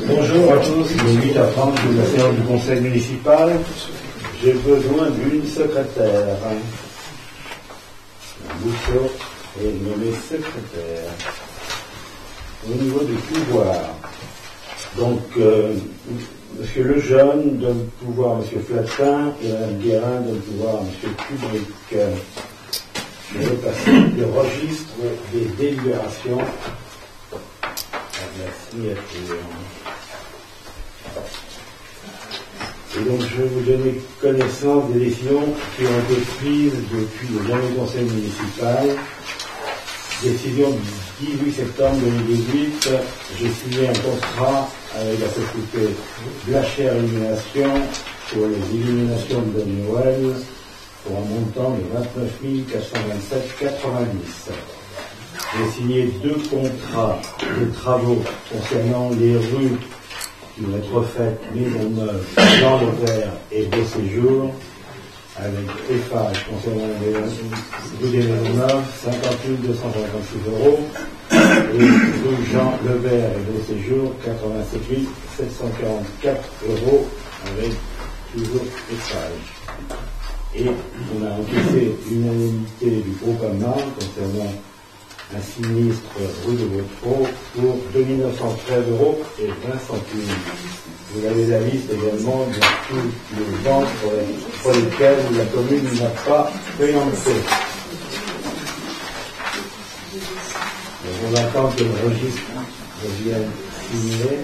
Bonjour à tous, il est 8h30 de la séance du conseil municipal. J'ai besoin d'une secrétaire. Bouchot est nommé secrétaire. Au niveau du pouvoir, donc, Monsieur Lejeune donne pouvoir à Monsieur Flatin et Mme Guérin donne pouvoir à Monsieur Kubrick. Je vais passer le registre des délibérations à la signature. Et donc, je vais vous donner connaissance des décisions qui ont été prises depuis le dernier conseil municipal. Décision du 18 septembre 2018, j'ai signé un contrat avec la société Blacher Illumination pour les illuminations de Noël pour un montant de 29 427,90. J'ai signé 2 contrats de travaux concernant les rues qui vont être refaites, Maisonneuve, Jean Levert et Beau Séjour, avec Eiffage concernant les rue des Maisonneuves, 50 256 €, et rue Jean Levert et Beau Séjour, 87 744 €, avec toujours Eiffage. Et on a encaissé l'unanimité du groupe AMA concernant un sinistre rue de Vautreau pour 2 913 € et 20 centimes. Vous avez la liste également de tous les banques pour lesquelles la commune n'a pas préempté. On attend que le registre revienne signer.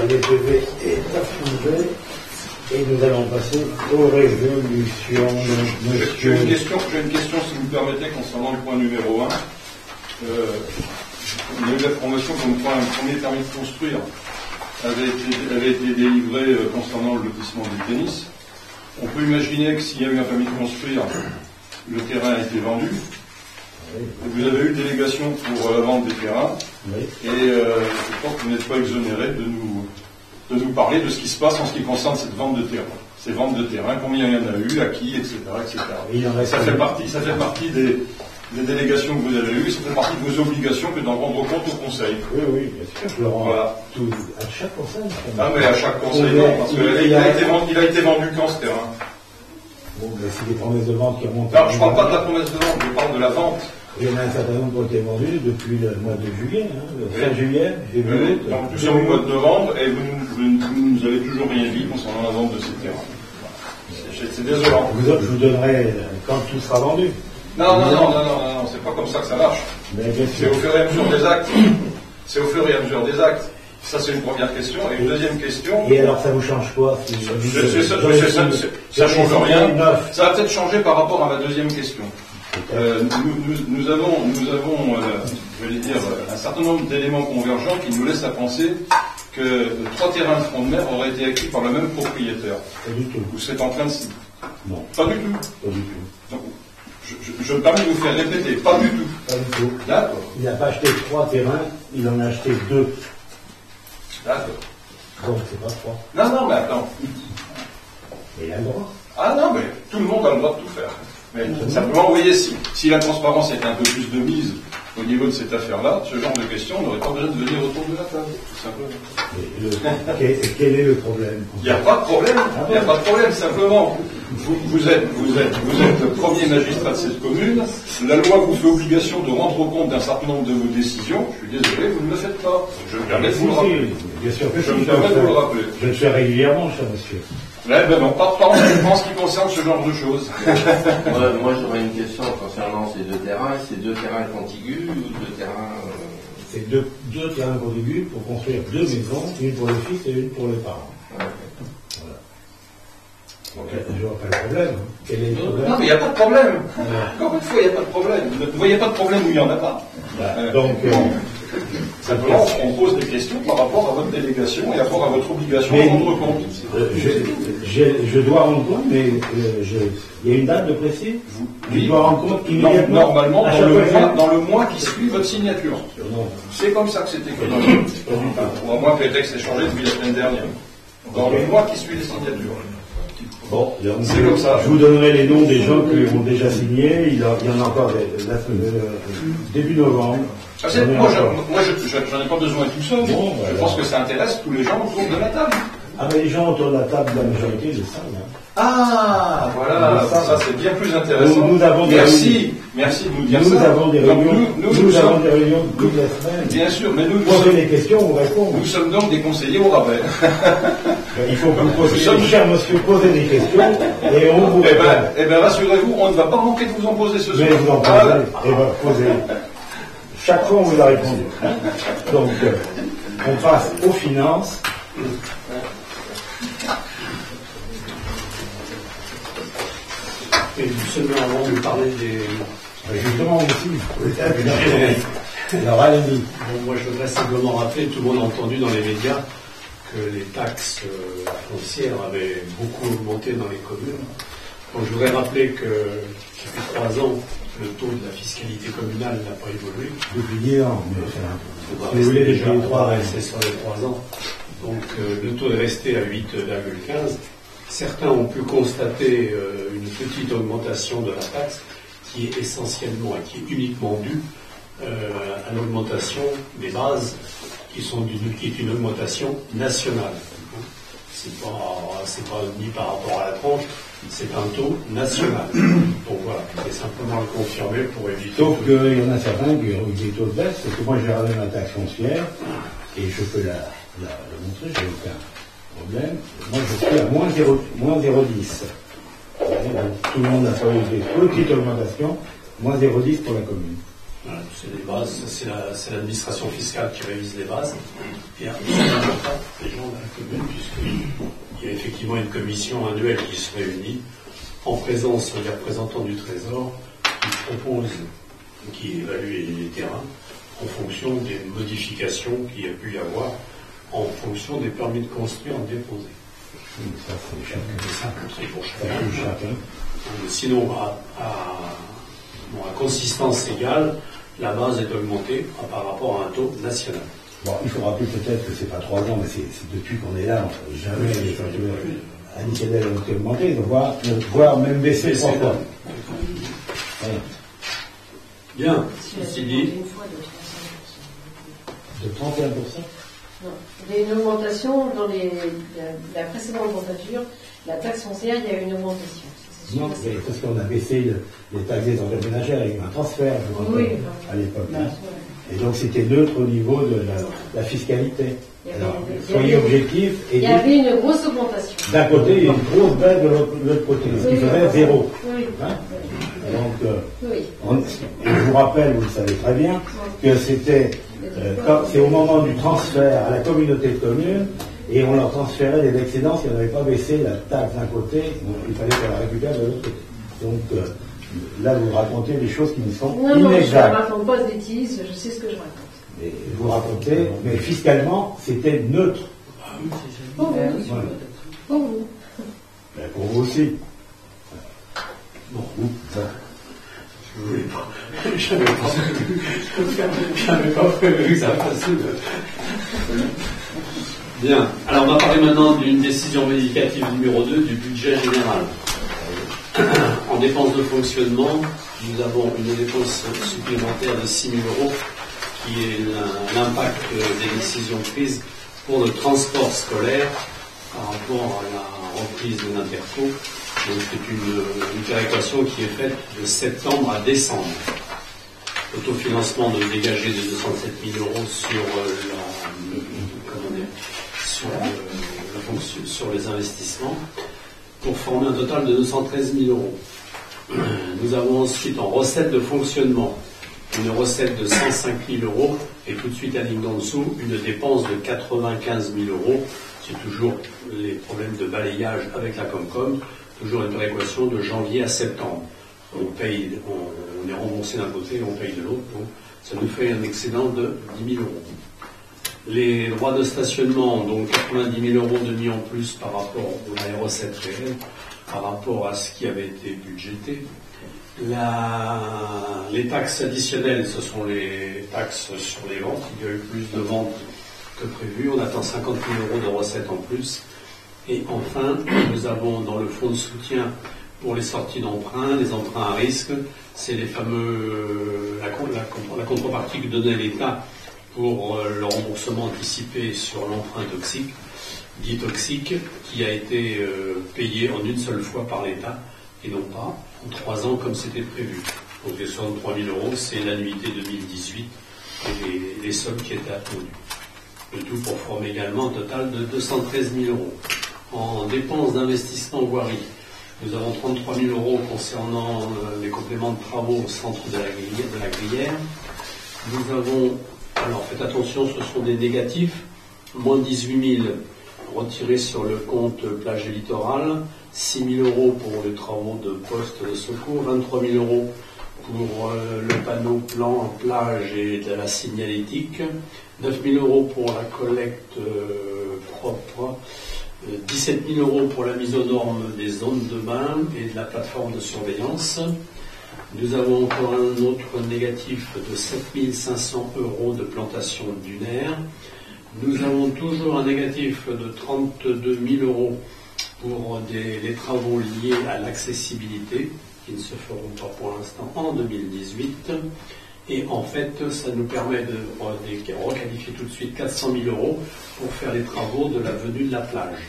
Le PV est approuvé et nous allons passer aux résolutions. J'ai une question, si vous me permettez, concernant le point numéro 1. Il y a eu l'information comme quoi un premier permis de construire avait été délivré concernant le lotissement du tennis. On peut imaginer que s'il y a eu un permis de construire, le terrain a été vendu. Vous avez eu délégation pour la vente des terrains, et je pense que vous n'êtes pas exonéré de nous parler de ce qui se passe en ce qui concerne cette vente de terrain. Ces ventes de terrain, combien il y en a eu, à qui, etc. Ça fait partie des délégations que vous avez eues, ça fait partie de vos obligations que d'en rendre compte au Conseil. Oui, bien sûr, je le rends à chaque Conseil. Ah, mais à chaque Conseil, non, parce qu'il a été vendu quand ce terrain? Bon, mais c'est des promesses de vente qui remontent. Non, je ne parle pas de la promesse de vente, je parle de la vente. Il y en a un certain nombre qui ont été vendus depuis le mois de juillet, le 5 juillet, j'ai vu. Donc, nous sommes au mois de novembre et vous nous avez toujours rien dit concernant la vente de ces terrains. C'est désolant. Je vous donnerai quand tout sera vendu. Non, c'est pas comme ça que ça marche. C'est au fur et à mesure des actes. C'est au fur et à mesure des actes. Ça, c'est une première question. Et une deuxième question. Et alors, ça vous change quoi Ça change rien. Ça va peut-être changer par rapport à ma deuxième question. Nous avons je vais dire, un certain nombre d'éléments convergents qui nous laissent à penser que 3 terrains de front de mer auraient été acquis par le même propriétaire. Pas du tout. Ou c'est en train de... Non. Pas du tout. Pas du tout. Donc, je me permets de vous faire répéter, pas du tout. Pas du tout. D'accord. Il n'a pas acheté 3 terrains, il en a acheté 2. D'accord. Donc c'est pas 3. Non, mais attends. Et il a le droit. Ah non, mais tout le monde a le droit de tout faire. Mais simplement, vous voyez, si la transparence était un peu plus de mise au niveau de cette affaire-là, ce genre de questions, on n'aurait pas besoin de venir autour de la table, tout simplement. Quel est le problème? Il n'y a pas de problème. Il n'y a pas de problème, simplement. Vous êtes le premier magistrat de cette commune. La loi vous fait obligation de rendre compte d'un certain nombre de vos décisions. Je suis désolé, vous ne le faites pas. Je me permets de vous le rappeler. Bien sûr que je me permets de vous le rappeler. Je le fais régulièrement, cher monsieur. Non, pas en ce qui concerne ce genre de choses. Moi, j'aurais une question concernant ces 2 terrains. C'est 2 terrains contigus ou 2 terrains... C'est deux terrains contigus pour construire 2 maisons, une pour le fils et une pour les parents. Voilà. Je vois pas le problème. Quel est le problème? Non, mais il n'y a pas de problème. Encore une fois, il n'y a pas de problème. Vous ne voyez pas de problème où il n'y en a pas. Simplement, on pose des questions par rapport à votre délégation et par rapport à votre obligation de rendre compte. Je dois rendre compte, mais il y a une date de précis. Oui. Je dois rendre compte immédiatement. Normalement, dans le mois qui suit votre signature. C'est comme ça que c'était écrit. Ou à moins que les textes aient changé depuis la semaine dernière. Dans le mois qui suit les signatures. Bon, c'est comme ça. Je vous donnerai les noms des gens qui ont déjà signé. Il y en a encore début novembre. Moi, j'en ai pas besoin tout seul. Bon, je pense que ça intéresse tous les gens autour de la table. Ah, mais les gens autour de la table de la majorité le savent. Ah, voilà, ça c'est bien plus intéressant. Nous avons merci de nous dire ça. Nous avons des réunions. Nous avons des réunions toute la semaine. Bien sûr, mais nous posez des questions, on répond. Nous sommes donc des conseillers au rabais. Il faut que vous posiez, cher monsieur, posez des questions et on vous répond. Eh bien, rassurez-vous, on ne va pas manquer de vous en poser ce soir. Mais vous en posez. Eh bien, posez. Chaque fois, on vous a répondu. Donc, on passe aux finances. Et seulement avant de parler des... Justement aussi, alors allez-y. Bon, moi je voudrais simplement rappeler, tout le monde a entendu dans les médias que les taxes foncières avaient beaucoup augmenté dans les communes. Donc je voudrais rappeler que depuis 3 ans, le taux de la fiscalité communale n'a pas évolué. Depuis 10 ans, mais vous voulez depuis les 3 ans. C'est sur les 3 ans. Donc le taux est resté à 8,15. Certains ont pu constater une petite augmentation de la taxe qui est essentiellement et qui est uniquement due à l'augmentation des bases qui est une augmentation nationale. C'est pas ni par rapport à la tranche, c'est un taux national. Donc voilà, c'est simplement le confirmer pour éviter. Sauf qu'il y en a certains qui ont eu des taux de baisse, parce que moi j'ai regardé ma taxe foncière, et je peux la montrer, j'ai aucun problème. Moi, je suis à moins 0,10. Tout le monde a fallu des petites augmentations, moins 0,10 pour la commune. Voilà, c'est les bases, c'est l'administration fiscale qui révise les bases, et après, les gens de la commune, puisqu'il y a effectivement une commission annuelle qui se réunit en présence des représentants du Trésor qui proposent, qui évaluent les terrains en fonction des modifications qu'il y a pu y avoir, en fonction des permis de construire déposés. Ça, c'est pour chacun. Sinon, à consistance égale, la base est augmentée par rapport à un taux national. Bon, il faut rappeler peut-être que c'est pas 3 ans, mais c'est depuis qu'on est là, jamais les factures additionnelles ont été augmentées, voire même baissé 3 fois. Bien, ceci dit. De 31%. Non. Il y a une augmentation dans la précédente mandature, la taxe foncière, il y a eu une augmentation. Non, mais parce qu'on a baissé les taxes des ordures ménagères avec un transfert, je crois, à l'époque. Et donc c'était neutre au niveau de la fiscalité. Alors, soyez objectifs. Il y avait une grosse augmentation. D'un côté, et une grosse baisse de l'autre côté, ce qui ferait 0. Oui. Hein? Donc, je vous rappelle, vous le savez très bien, que c'est au moment du transfert à la communauté de communes, et on leur transférait des excédents si on n'avait pas baissé la taxe d'un côté, donc il fallait qu'on la récupère de l'autre côté. Donc là, vous racontez des choses qui ne sont inexactes. Non, je ne raconte pas de bêtises, je sais ce que je raconte. Et vous racontez, mais fiscalement, c'était neutre. Pour vous. Voilà. Pour vous. Ben, pour vous aussi. Bon, ça. Je n'avais pas prévu que ça passe. Bien. Alors, on va parler maintenant d'une décision médicative numéro 2 du budget général. En dépenses de fonctionnement, nous avons une dépense supplémentaire de 6 000 € qui est l'impact des décisions prises pour le transport scolaire par rapport à la reprise de l'Interco. Donc c'est une péréquation qui est faite de septembre à décembre. L'autofinancement de dégager de 207 000 € sur les investissements pour former un total de 213 000 €. Nous avons ensuite en recette de fonctionnement une recette de 105 000 € et tout de suite à ligne d'en dessous une dépense de 95 000 €. C'est toujours les problèmes de balayage avec la Comcom, toujours une péréquation de janvier à septembre. On est remboursé d'un côté et on paye de l'autre, donc ça nous fait un excédent de 10 000 €. Les droits de stationnement, donc 90 000 € de mis en plus par rapport à la recette réelle, par rapport à ce qui avait été budgété. Les taxes additionnelles, ce sont les taxes sur les ventes. Il y a eu plus de ventes que prévu. On attend 50 000 € de recettes en plus. Et enfin, nous avons dans le fonds de soutien pour les sorties d'emprunts, les emprunts à risque, c'est les fameux la contrepartie que donnait l'État pour le remboursement anticipé sur l'emprunt toxique, dit toxique, qui a été payé en une seule fois par l'État et non pas en 3 ans comme c'était prévu. Donc les 63 000 €, c'est l'annuité 2018 et les sommes qui étaient attendues. Le tout pour former également un total de 213 000 €. En dépenses d'investissement voirie, nous avons 33 000 € concernant les compléments de travaux au centre de la Glière. Nous avons, alors faites attention, ce sont des négatifs, moins 18 000 retirés sur le compte plage et littoral, 6 000 € pour les travaux de poste de secours, 23 000 € pour le panneau plan plage et de la signalétique, 9 000 € pour la collecte propre, 17 000 € pour la mise aux normes des zones de bain et de la plateforme de surveillance. Nous avons encore un autre négatif de 7 500 € de plantation dunaire. Nous avons toujours un négatif de 32 000 € pour les travaux liés à l'accessibilité, qui ne se feront pas pour l'instant en 2018. Et en fait, ça nous permet de requalifier tout de suite 400 000 € pour faire les travaux de la venue de la plage.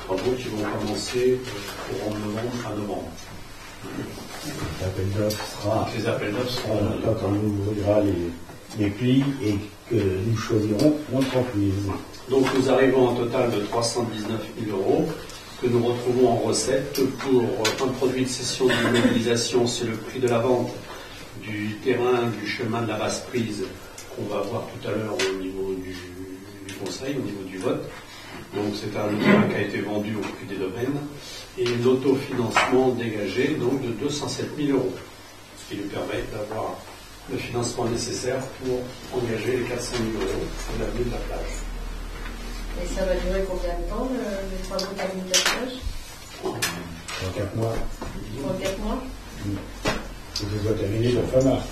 Travaux qui vont commencer courant novembre à novembre. Les appels d'offres seront seront quand on ouvrira les plis et que nous choisirons l'entreprise. Donc nous arrivons à un total de 319 000 euros que nous retrouvons en recette pour un produit de cession d'immobilisation, c'est le prix de la vente du terrain du chemin de la basse prise qu'on va voir tout à l'heure au niveau du conseil, au niveau du vote. Donc c'est un terrain qui a été vendu au prix des domaines et l'autofinancement dégagé donc de 207 000 euros, ce qui lui permet d'avoir le financement nécessaire pour engager les 400 000 euros sur l'avenue de la plage. Et ça va durer combien de temps, les travaux d'avenue de la plage? 4 mois. 4 mois. Je dois terminer le fin mars.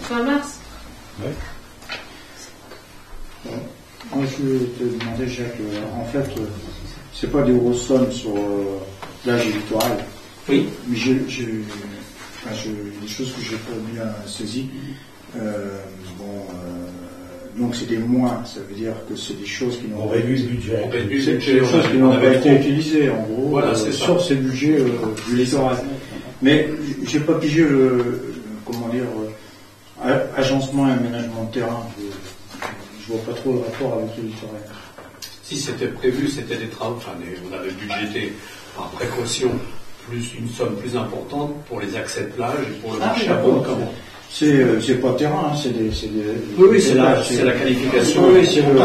Fin mars. Oui. Moi, je vais te demander, Jacques, en fait, c'est pas des grosses sommes sur plage et littoral. Oui. Mais des choses que j'ai pas bien saisies. Donc c'est des moins, ça veut dire que c'est des choses qui n'ont On réduit le budget. c'est des choses qui n'ont pas été utilisées, en gros, voilà, sur ces budgets du littoral. Mais j'ai pas pigé agencement et aménagement de terrain. Je vois pas trop le rapport avec le littoral. Si c'était prévu, c'était des travaux, on avait budgété par précaution une somme plus importante pour les accès de plage et pour le marché à bon commande. C'est pas terrain, c'est des. Oui, c'est la qualification. Oui, c'est le.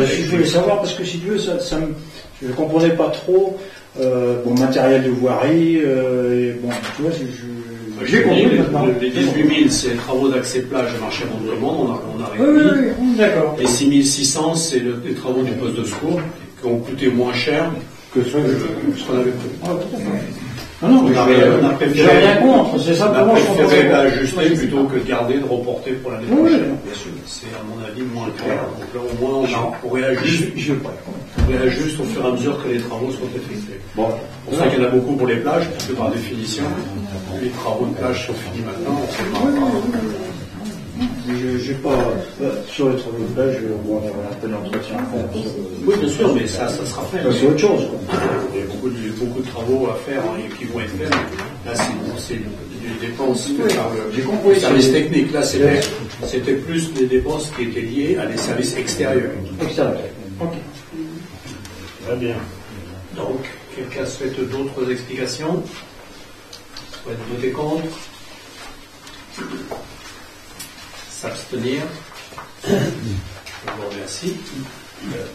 Je voulais savoir parce que si tu veux, je ne comprenais pas trop. Matériel de voirie, tu vois, j'ai compris maintenant. Les 18 000, c'est les travaux d'accès plage et marché à bon commande, on a réduit. Oui, d'accord. Les 6 600, c'est les travaux du poste de secours qui ont coûté moins cher que ce qu'on avait prévu. On a préféré rien contre, c'est ça pour moi. On a préféré ajuster plutôt que de garder, de reporter pour l'année prochaine. Bien sûr. C'est à mon avis moins clair. Donc là au moins on réajuste au fur et à mesure que les travaux sont effectués. Bon, c'est pour ça qu'il y en a beaucoup pour les plages, parce que par définition, les travaux de plage sont finis maintenant, on ne j'ai pas sur les travaux de plage, on a un peu d'entretien. Oui, bien sûr, mais ça sera fait. C'est autre chose. Il y a beaucoup de travaux à faire qui vont être faits. Là, c'est des dépenses par le service technique. Là, c'était plus des dépenses qui étaient liées à des services extérieurs. Ok. Très bien. Donc, quelqu'un souhaite d'autres explications? Souhaite voter contre? S'abstenir? Je vous remercie.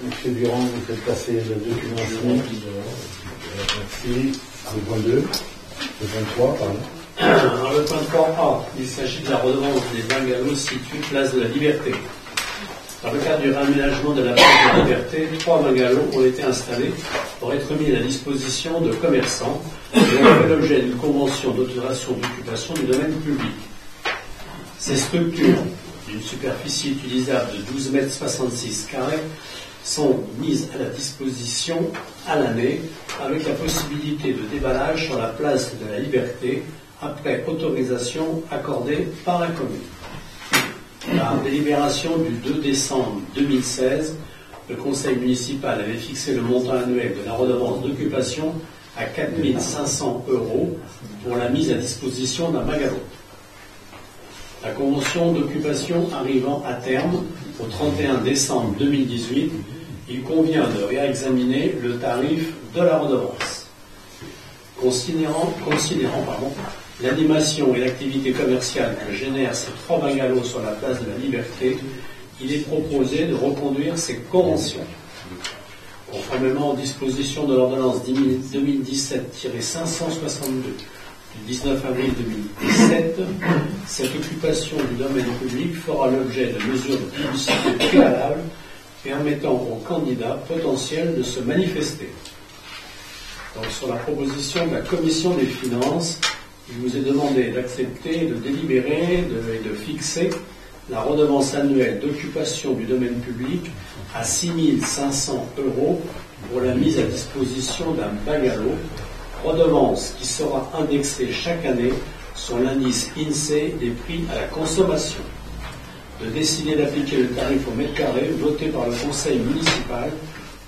Monsieur Durand, vous faites passer le document suivant. Merci. Le point 2. Le point 3, pardon. Dans le point 3A, il s'agit de la redevance des bungalows situés place de la Liberté. Dans le cadre du réaménagement de la place de la Liberté, 3 bungalows ont été installés pour être mis à la disposition de commerçants et ont fait l'objet d'une convention d'autorisation d'occupation du domaine public. Ces structures, d'une superficie utilisable de 12,66 m², sont mises à la disposition à l'année avec la possibilité de déballage sur la place de la Liberté après autorisation accordée par la commune. La délibération du 2 décembre 2016, le conseil municipal avait fixé le montant annuel de la redevance d'occupation à 4 500 € pour la mise à disposition d'un bungalow. La convention d'occupation arrivant à terme au 31 décembre 2018, il convient de réexaminer le tarif de la redevance. Considérant l'animation et l'activité commerciale que génèrent ces 3 bungalows sur la place de la Liberté, il est proposé de reconduire ces conventions. Conformément aux dispositions de l'ordonnance 2017-562 du 19 avril 2017, cette occupation du domaine public fera l'objet de mesures de publicité préalables permettant aux candidats potentiels de se manifester. Donc, sur la proposition de la Commission des finances, il vous est demandé d'accepter, de délibérer et de fixer la redevance annuelle d'occupation du domaine public à 6 500 € pour la mise à disposition d'un bungalow, redevance qui sera indexée chaque année sur l'indice INSEE des prix à la consommation. De décider d'appliquer le tarif au mètre carré voté par le conseil municipal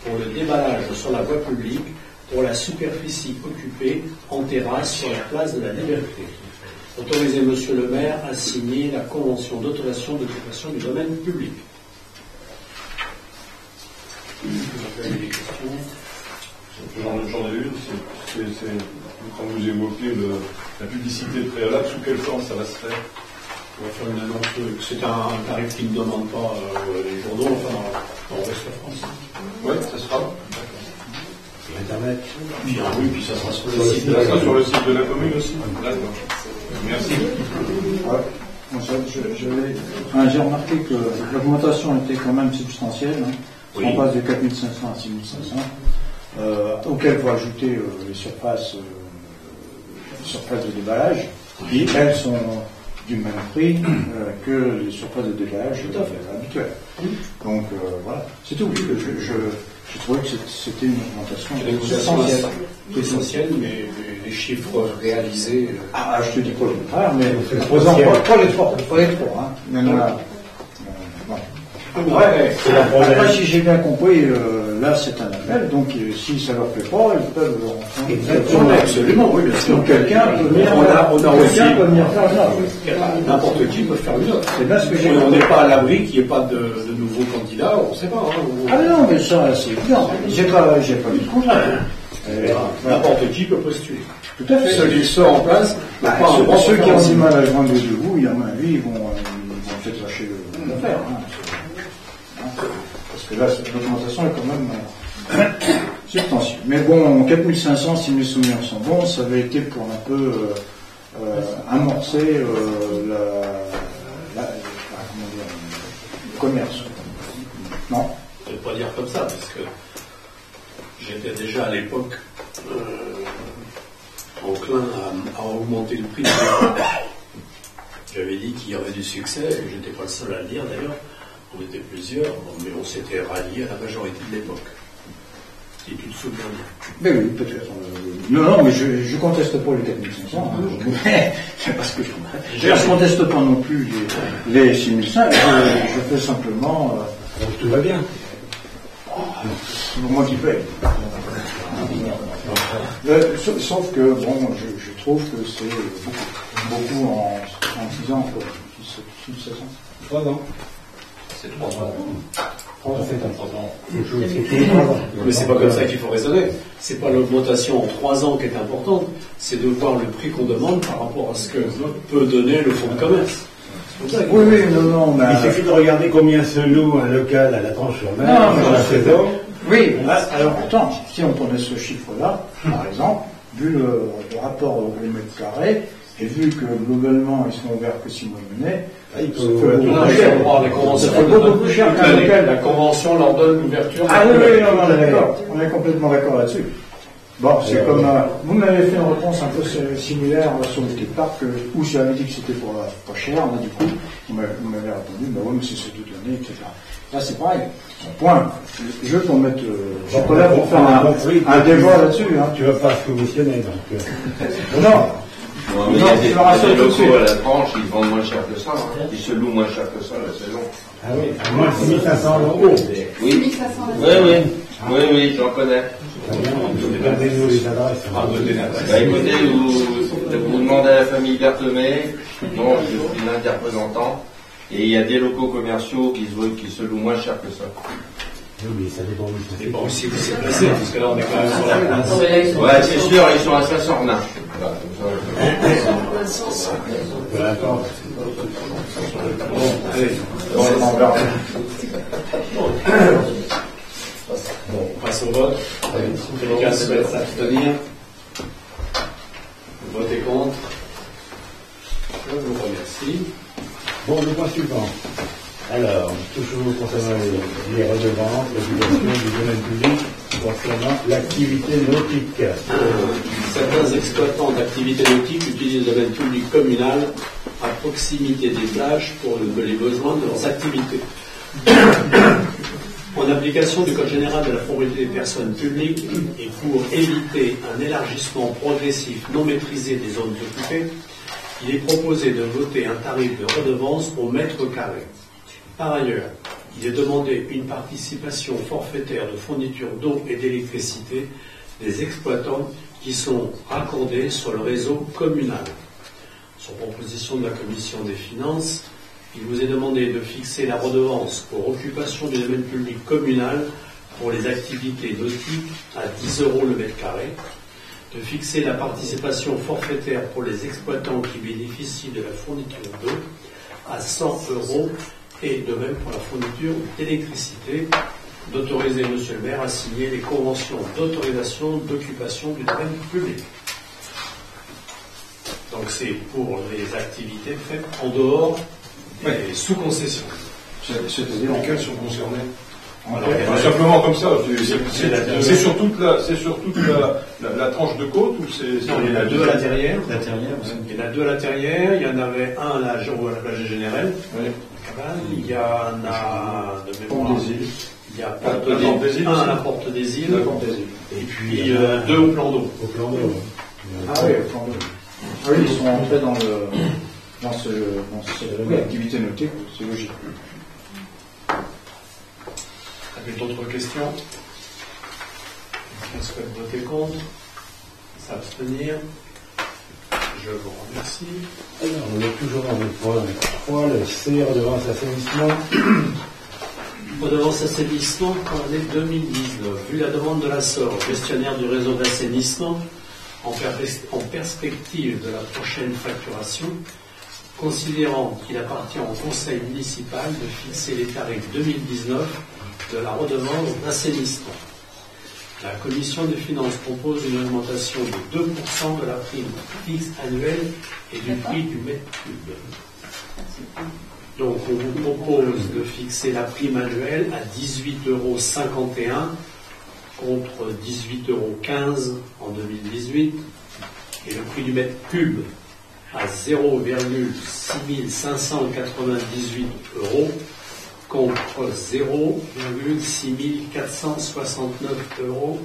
pour le déballage sur la voie publique pour la superficie occupée en terrasse sur la place de la Liberté. Autoriser Monsieur le maire à signer la convention d'autorisation d'occupation du domaine public. Vous avez des questions? J'en ai une. Quand vous évoquez la publicité préalable, sous quelle forme ça va se faire? On va faire une annonce. C'est un tarif qui ne demande pas les journaux, enfin, dans le reste de la France. Oui, ça sera. Internet. Puis ça sera sur le Ça site. sera sur le site de la commune aussi. D'accord. Merci. Ouais. Bon, j'ai remarqué que l'augmentation était quand même substantielle. Hein. Oui. On passe de 4500 à 6500. Auquel faut ajouter les surfaces de déballage, qui elles sont du même prix que les surfaces de déballage habituelles. Donc voilà, c'est tout. Je trouvais que c'était une augmentation essentielle, mais les chiffres réalisés. Ah, je te dis pas le contraire, mais pas les trois, hein. Il y en a. Après, si j'ai bien compris, là c'est un appel, donc si ça leur plaît pas, ils peuvent Exactement, absolument, oui, bien sûr. Donc quelqu'un peut venir, peut venir faire une offre. N'importe qui peut faire une offre. C'est bien ce que j'ai On compris. n'est pas à l'abri qu'il n'y ait pas de nouveaux candidats, on ne sait pas. Hein. Ah non, mais ça c'est évident. J'ai pas dit le contraire. N'importe qui peut postuler. Tout à fait. Ceux en place, ceux qui ont du mal à joindre les deux bouts, à mon avis, ils vont peut-être lâcher l'affaire. Parce que là, l'augmentation est quand même substantielle. Mais bon, 4500, si mes souvenirs sont bons, ça avait été pour un peu amorcer le commerce. Non? Je ne vais pas dire comme ça, parce que j'étais déjà à l'époque enclin à augmenter le prix. J'avais dit qu'il y aurait du succès, et je n'étais pas le seul à le dire d'ailleurs. On était plusieurs, mais on s'était ralliés à la majorité de l'époque. Si tu te souviens bien. Mais oui, peut-être. Non, mais je conteste pas les 4500. C'est parce que je conteste pas non plus les 6500. Je fais simplement. Donc tout va bien. C'est moi qui paye. Sauf que, bon, je trouve que c'est beaucoup en 6 ans, quoi. 700. 3 ans. C'est 3 ans. 3 ans. Mais c'est pas comme ça qu'il faut raisonner. C'est pas l'augmentation en 3 ans qui est importante, c'est de voir le prix qu'on demande par rapport à ce que peut donner le fonds de commerce. Oui, non, mais... Il suffit de regarder combien se loue un local à la Tranche-sur-Mer dans la saison. Oui, alors pourtant, si on prenait ce chiffre-là, par exemple, vu le rapport au mètre carré, et vu que globalement ils sont ouverts que 6 mois de l'année, Ils peuvent beaucoup plus cher qu'un local. La convention leur donne l'ouverture. Ah oui, on est d'accord. On est complètement d'accord là-dessus. Bon, c'est comme vous m'avez fait une réponse un peu similaire sur le petit parc où j'avais dit que c'était pas cher. Là, du coup, vous m'avez répondu, bah oui, mais c'est toute l'année, etc. Là, c'est pareil. Point. Je veux qu'on mette. Je suis pas là pour faire un débat là-dessus. Hein. Tu vas pas se commissionner, donc. Non. Il y a des locaux à la tranche, ils vendent moins cher que ça. Hein. Ils se louent moins cher que ça la saison. Ah oui, à moins de 6 500 €. Oui, oui, j'en connais. Donnez-nous les adresses. Bah, écoutez, vous demandez à la famille Berthomé, non, je suis l'interprésentant, et il y a des locaux commerciaux qui se louent moins cher que ça. Oui, mais ça dépend où C'est pas aussi où c'est placé, parce que là on est quand même sur la place. Ouais, c'est sûr, ils sont à Saint-Sornin. Peu importe. Bon, on passe au vote. Quelqu'un souhaite s'abstenir. Le vote est contre. Je vous remercie. Bon, le point suivant. Alors, toujours concernant les redevances, l'obligation du domaine public concernant l'activité nautique. Certains exploitants d'activités nautiques utilisent le domaine public communal à proximité des plages pour les besoins de leurs activités. En application du Code général de la propriété des personnes publiques et pour éviter un élargissement progressif non maîtrisé des zones occupées, il est proposé de voter un tarif de redevance au mètre carré. Par ailleurs, il est demandé une participation forfaitaire de fourniture d'eau et d'électricité des exploitants qui sont raccordés sur le réseau communal. sur proposition de la Commission des finances, il vous est demandé de fixer la redevance pour occupation du domaine public communal pour les activités nautiques à 10 € le mètre carré, de fixer la participation forfaitaire pour les exploitants qui bénéficient de la fourniture d'eau à 100 € et de même pour la fourniture d'électricité, d'autoriser M. le maire à signer les conventions d'autorisation d'occupation du domaine public. Donc c'est pour les activités faites en dehors des sous-concessions. C'est-à-dire Lesquels sont concernés? Alors, il y en a- Simplement comme ça, c'est sur toute la tranche de côte ou c'est... Non, il y en a deux à la terrière. la terrière. Il y en a deux à la terrière, il y en avait un à la plage générale. Oui. Il y en a de mémoire. Porte des Îles. Il y a La Porte des Îles, un à c'est- la Porte des Îles. La Porte des Îles. Et puis deux au plan d'eau. Au plan d'eau. Ah oui, ah oui, ils sont entrés dans cette activité nautique, c'est logique. Avez-vous d'autres questions? Quelqu'un souhaite voter contre? S'abstenir? Je vous remercie. Alors, on est toujours dans le point 3, le C, redevance assainissement. Redevance assainissement pour l'année 2019. Vu la demande de la SOR, gestionnaire du réseau d'assainissement, en perspective de la prochaine facturation, considérant qu'il appartient au conseil municipal de fixer les tarifs 2019 de la redevance d'assainissement. La commission des finances propose une augmentation de 2% de la prime fixe annuelle et du prix du mètre cube. Donc on vous propose de fixer la prime annuelle à 18,51 € contre 18,15 € en 2018 et le prix du mètre cube à 0,6598 € contre 0,6469 €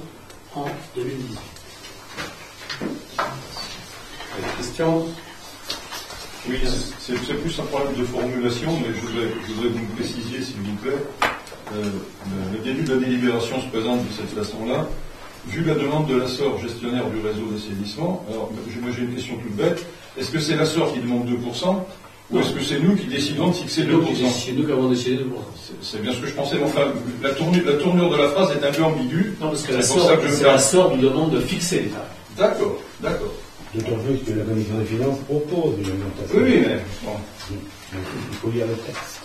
en 2018. Des questions? Oui, c'est plus un problème de formulation, mais je voudrais que vous me précisiez, s'il vous plaît. Le début de la délibération se présente de cette façon-là. Vu la demande de la SOR, gestionnaire du réseau d'assainissement, alors moi j'ai une question toute bête. Est-ce que c'est la SOR qui demande 2% ou est-ce que c'est nous qui décidons de fixer 2%? C'est nous qui avons décidé de voir. C'est bien ce que je pensais, mais enfin, la tournure de la phrase est un peu ambiguë. Non, parce que C'est pour ça que je me la SOR nous demande de fixer les tarifs. D'accord, d'accord. D'autant plus que la commission des finances propose une augmentation. Oui, mais bon. Il faut lire le texte.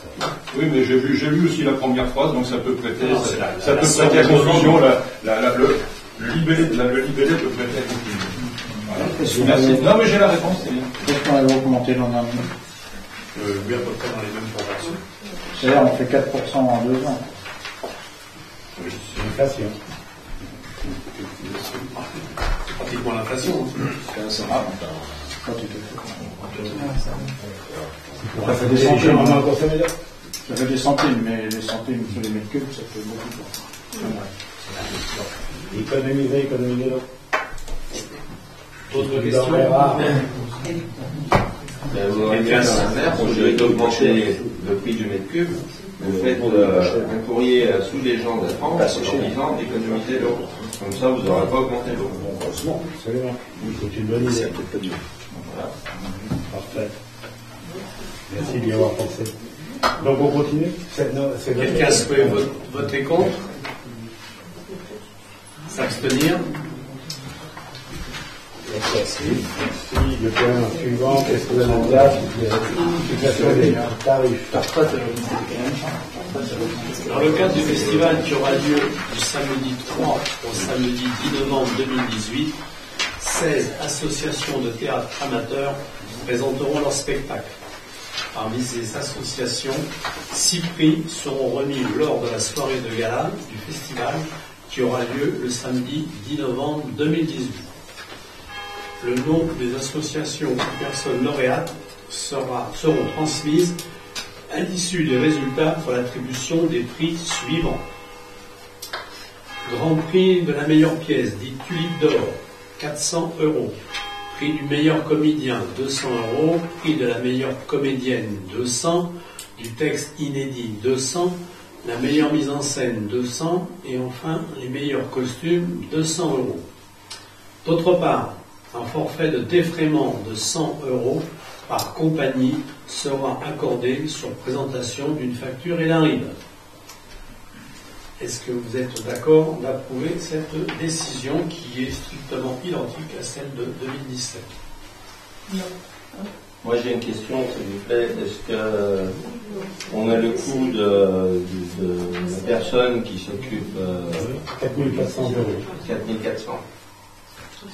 Oui, mais j'ai lu aussi la première phrase, donc ça peut prêter, Non, ça peut prêter à confusion. Le libellé peut prêter à confusion. Voilà. Merci. Non, mais j'ai la réponse, c'est bien. Qu'est-ce qu'on avait augmenté l'an dernier? Oui, à peu près dans les mêmes proportions. C'est-à-dire, on fait 4% en 2 ans. C'est l'inflation. C'est pratiquement l'inflation. Pas tout à Ça fait des centimes en consommer. Ça fait des centimes, mais les centimes sur les mètres cubes, ça fait beaucoup de temps. Économiser l'eau. D'autres Denrées questions? rares. Vous aurez bien à faire, au lieu d'augmenter le prix du mètre cube, vous faites un courrier à tous les gens de France en disant d'économiser l'eau. Comme ça, vous n'aurez pas augmenté l'eau. Absolument. C'est une bonne idée. Voilà. Parfait. Merci d'y avoir pensé. Donc on continue. Quelqu'un souhaite voter contre? S'abstenir? Merci. Le point suivant, qu'est-ce que vous avez en place? Fixation des tarifs. Dans le cadre du festival qui aura lieu du samedi 3 au samedi 10 novembre 2018, 16 associations de théâtre amateurs présenteront leur spectacle. Parmi ces associations, 6 prix seront remis lors de la soirée de gala du festival qui aura lieu le samedi 10 novembre 2018. Le nom des associations ou personnes lauréates seront transmises à l'issue des résultats pour l'attribution des prix suivants. Grand prix de la meilleure pièce, dite Tulipe d'or, 400 €. Prix du meilleur comédien, 200 €. Prix de la meilleure comédienne, 200. Du texte inédit, 200. La meilleure mise en scène, 200. Et enfin, les meilleurs costumes, 200 €. D'autre part, un forfait de défraiement de 100 € par compagnie sera accordé sur présentation d'une facture et d'un RIB. Est-ce que vous êtes d'accord d'approuver cette décision qui est strictement identique à celle de 2017? Non. Moi j'ai une question, s'il vous plaît. Est-ce que on a le coût de la personne qui s'occupe 4 400 euros. 4400?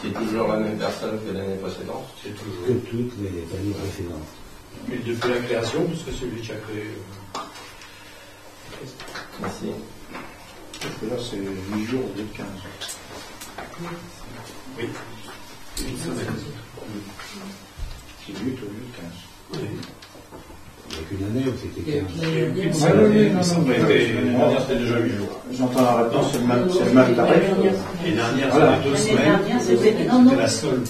C'est toujours la même personne que l'année précédente? C'est toujours. Que toutes les années précédentes. Mais depuis la création, puisque c'est lui qui a créé. Merci. Parce que là, c'est 8 jours au lieu de 15. Oui. Une semaine. C'est 8 au lieu de 15. Oui. Il n'y a qu'une année où c'était 15. C'était déjà 8 jours. J'entends la réponse, c'est le même tarif. Les dernières, Voilà. c'était 2 L'année semaines. dernière, c'était la seule.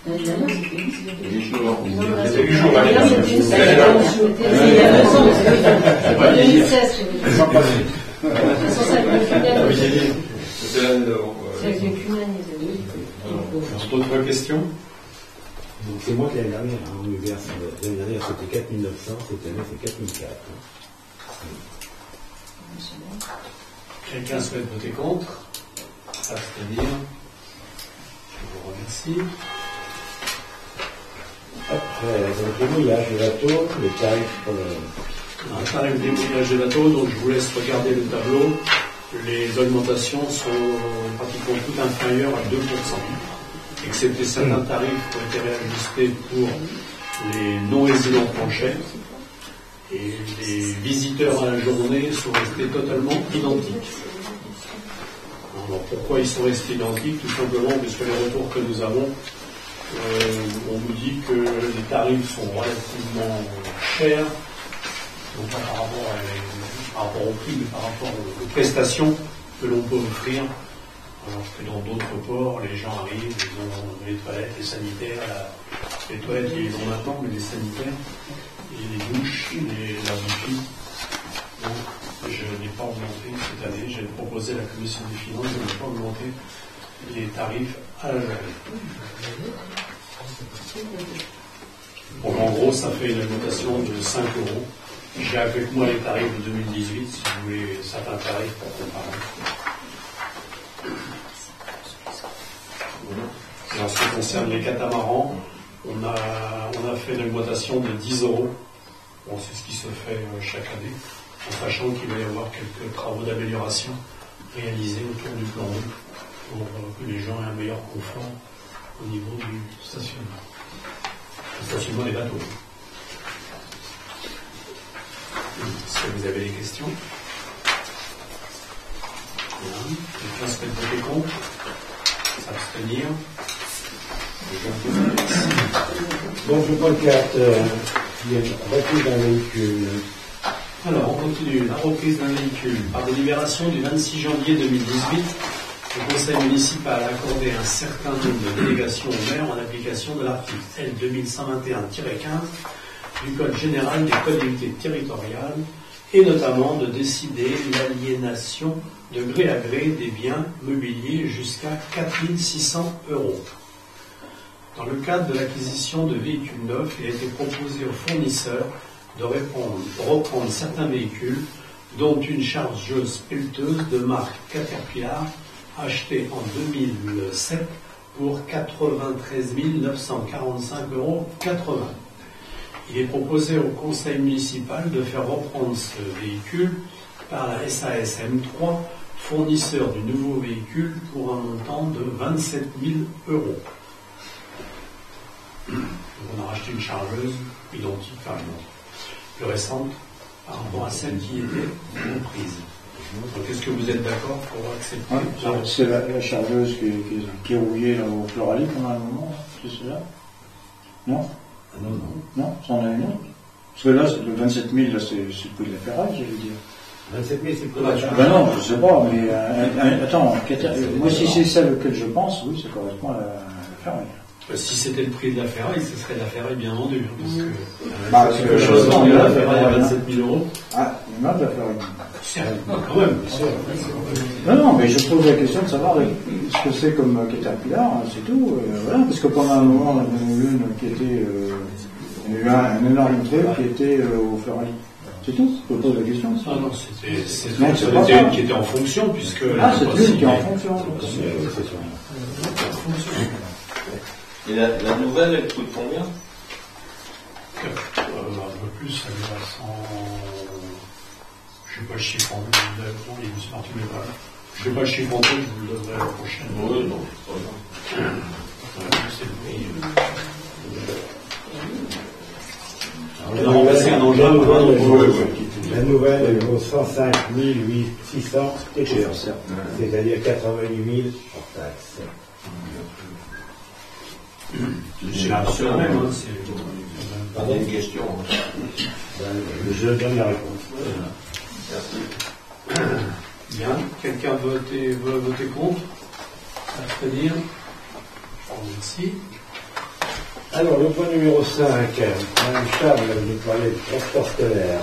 L'année dernière, c'était 8 jours. C'était 8 jours l'année C'était dernière. il y a 2 ans, parce que 2016, Sans passer. de toute façon, ça fait qu'une année. C'était l'année d'avant. Ça fait qu'une année, D'autres questions? Donc c'est moi qui l'année dernière, hein, on lui verse, l'année dernière c'était 4 900, cette année c'est 4 400. Quelqu'un souhaite voter contre? Abstenir? Je vous remercie. Après, donc le mouillage de bateau, le tarif Un tarif des mouillages de bateaux, donc je vous laisse regarder le tableau. Les augmentations sont pratiquement toutes inférieures à 2%, excepté certains tarifs qui ont été réajustés pour les non-résidents français. Et les visiteurs à la journée sont restés totalement identiques. Alors pourquoi ils sont restés identiques? Tout simplement parce que les retours que nous avons, on nous dit que les tarifs sont relativement chers, non pas par rapport au prix, mais par rapport aux prestations que l'on peut offrir. Alors que dans d'autres ports, les gens arrivent, ils ont les toilettes, les sanitaires, les toilettes ils les ont maintenant, mais les sanitaires, et les douches, la wifi. Donc je n'ai pas augmenté cette année, j'ai proposé à la commission des finances de ne pas augmenter les tarifs à la journée. Donc en gros, ça fait une augmentation de 5 euros. J'ai avec moi les tarifs de 2018, si vous voulez certains tarifs pour comparer. Et en ce qui concerne les catamarans, on a fait une augmentation de 10 euros. Bon, c'est ce qui se fait chaque année, en sachant qu'il va y avoir quelques travaux d'amélioration réalisés autour du plan d'eau pour que les gens aient un meilleur confort au niveau du stationnement. Le stationnement des bateaux. Est-ce que vous avez des questions? Bien. Quelqu'un se fait voter contre? S'abstenir? Donc je prends le 4, il y a une reprise d'un véhicule. Alors, on continue. La reprise d'un véhicule. Par délibération du 26 janvier 2018, le Conseil municipal a accordé un certain nombre de délégations au maire en application de l'article L 2121-15 du Code général des collectivités territoriales, et notamment de décider l'aliénation de gré à gré des biens mobiliers jusqu'à 4 600 euros. Dans le cadre de l'acquisition de véhicules neufs, il a été proposé aux fournisseurs de reprendre certains véhicules, dont une chargeuse pelleteuse de marque Caterpillar, achetée en 2007 pour 93 945,80 €. Il est proposé au conseil municipal de faire reprendre ce véhicule par la SASM 3, fournisseur du nouveau véhicule, pour un montant de 27 000 €. On a racheté une chargeuse identique, enfin plus récente, par rapport à celle qui était comprise. Donc est-ce que vous êtes d'accord pour accepter? C'est la chargeuse qui est rouillée là, au Pluralique pendant un moment, c'est cela? Non? Non, non. Non, ça en a une autre. Parce que là, le 27 000, là, c'est le prix de la ferraille, je veux dire. 27 000, c'est quoi? Ben non, je sais pas, mais attends, moi si c'est celle auquel je pense, oui, ça correspond à la ferraille. Si c'était le prix de la ferraille, ce serait la ferraille bien vendue. Parce que quelque chose vendue à la ferraille à 27 000 €. Ah, il y en a de la ferraille. Quand même, bien sûr. Non, mais je pose la question de savoir ce que c'est comme Caterpillar, c'est tout. Voilà, parce que pendant un moment, on en a eu une qui était Il y a eu un énorme truc qui était au Ferrari. C'est tout. Je pose la question. Ah non, Non, c'était une qui était en fonction, puisque... Ah, c'est une qui est en fonction. Et la nouvelle, elle coûte combien? Un peu plus, ça devrait être 100... Je sais pas le chiffre en tête, il est sorti, mais pas. Je sais pas le chiffre en tête, je vous le donnerai la prochaine. Oui, non, C'est le prix. On a remplacé un engin. La nouvelle, elle vaut 105 600 TTR, c'est-à-dire 88 000 hors taxe. C'est la même, hein, il y a une question. Je donne la réponse. Merci. Bien. Quelqu'un veut voter contre? À dire. Merci. Alors, le point numéro 5, Mme Charles nous parlait du transport scolaire.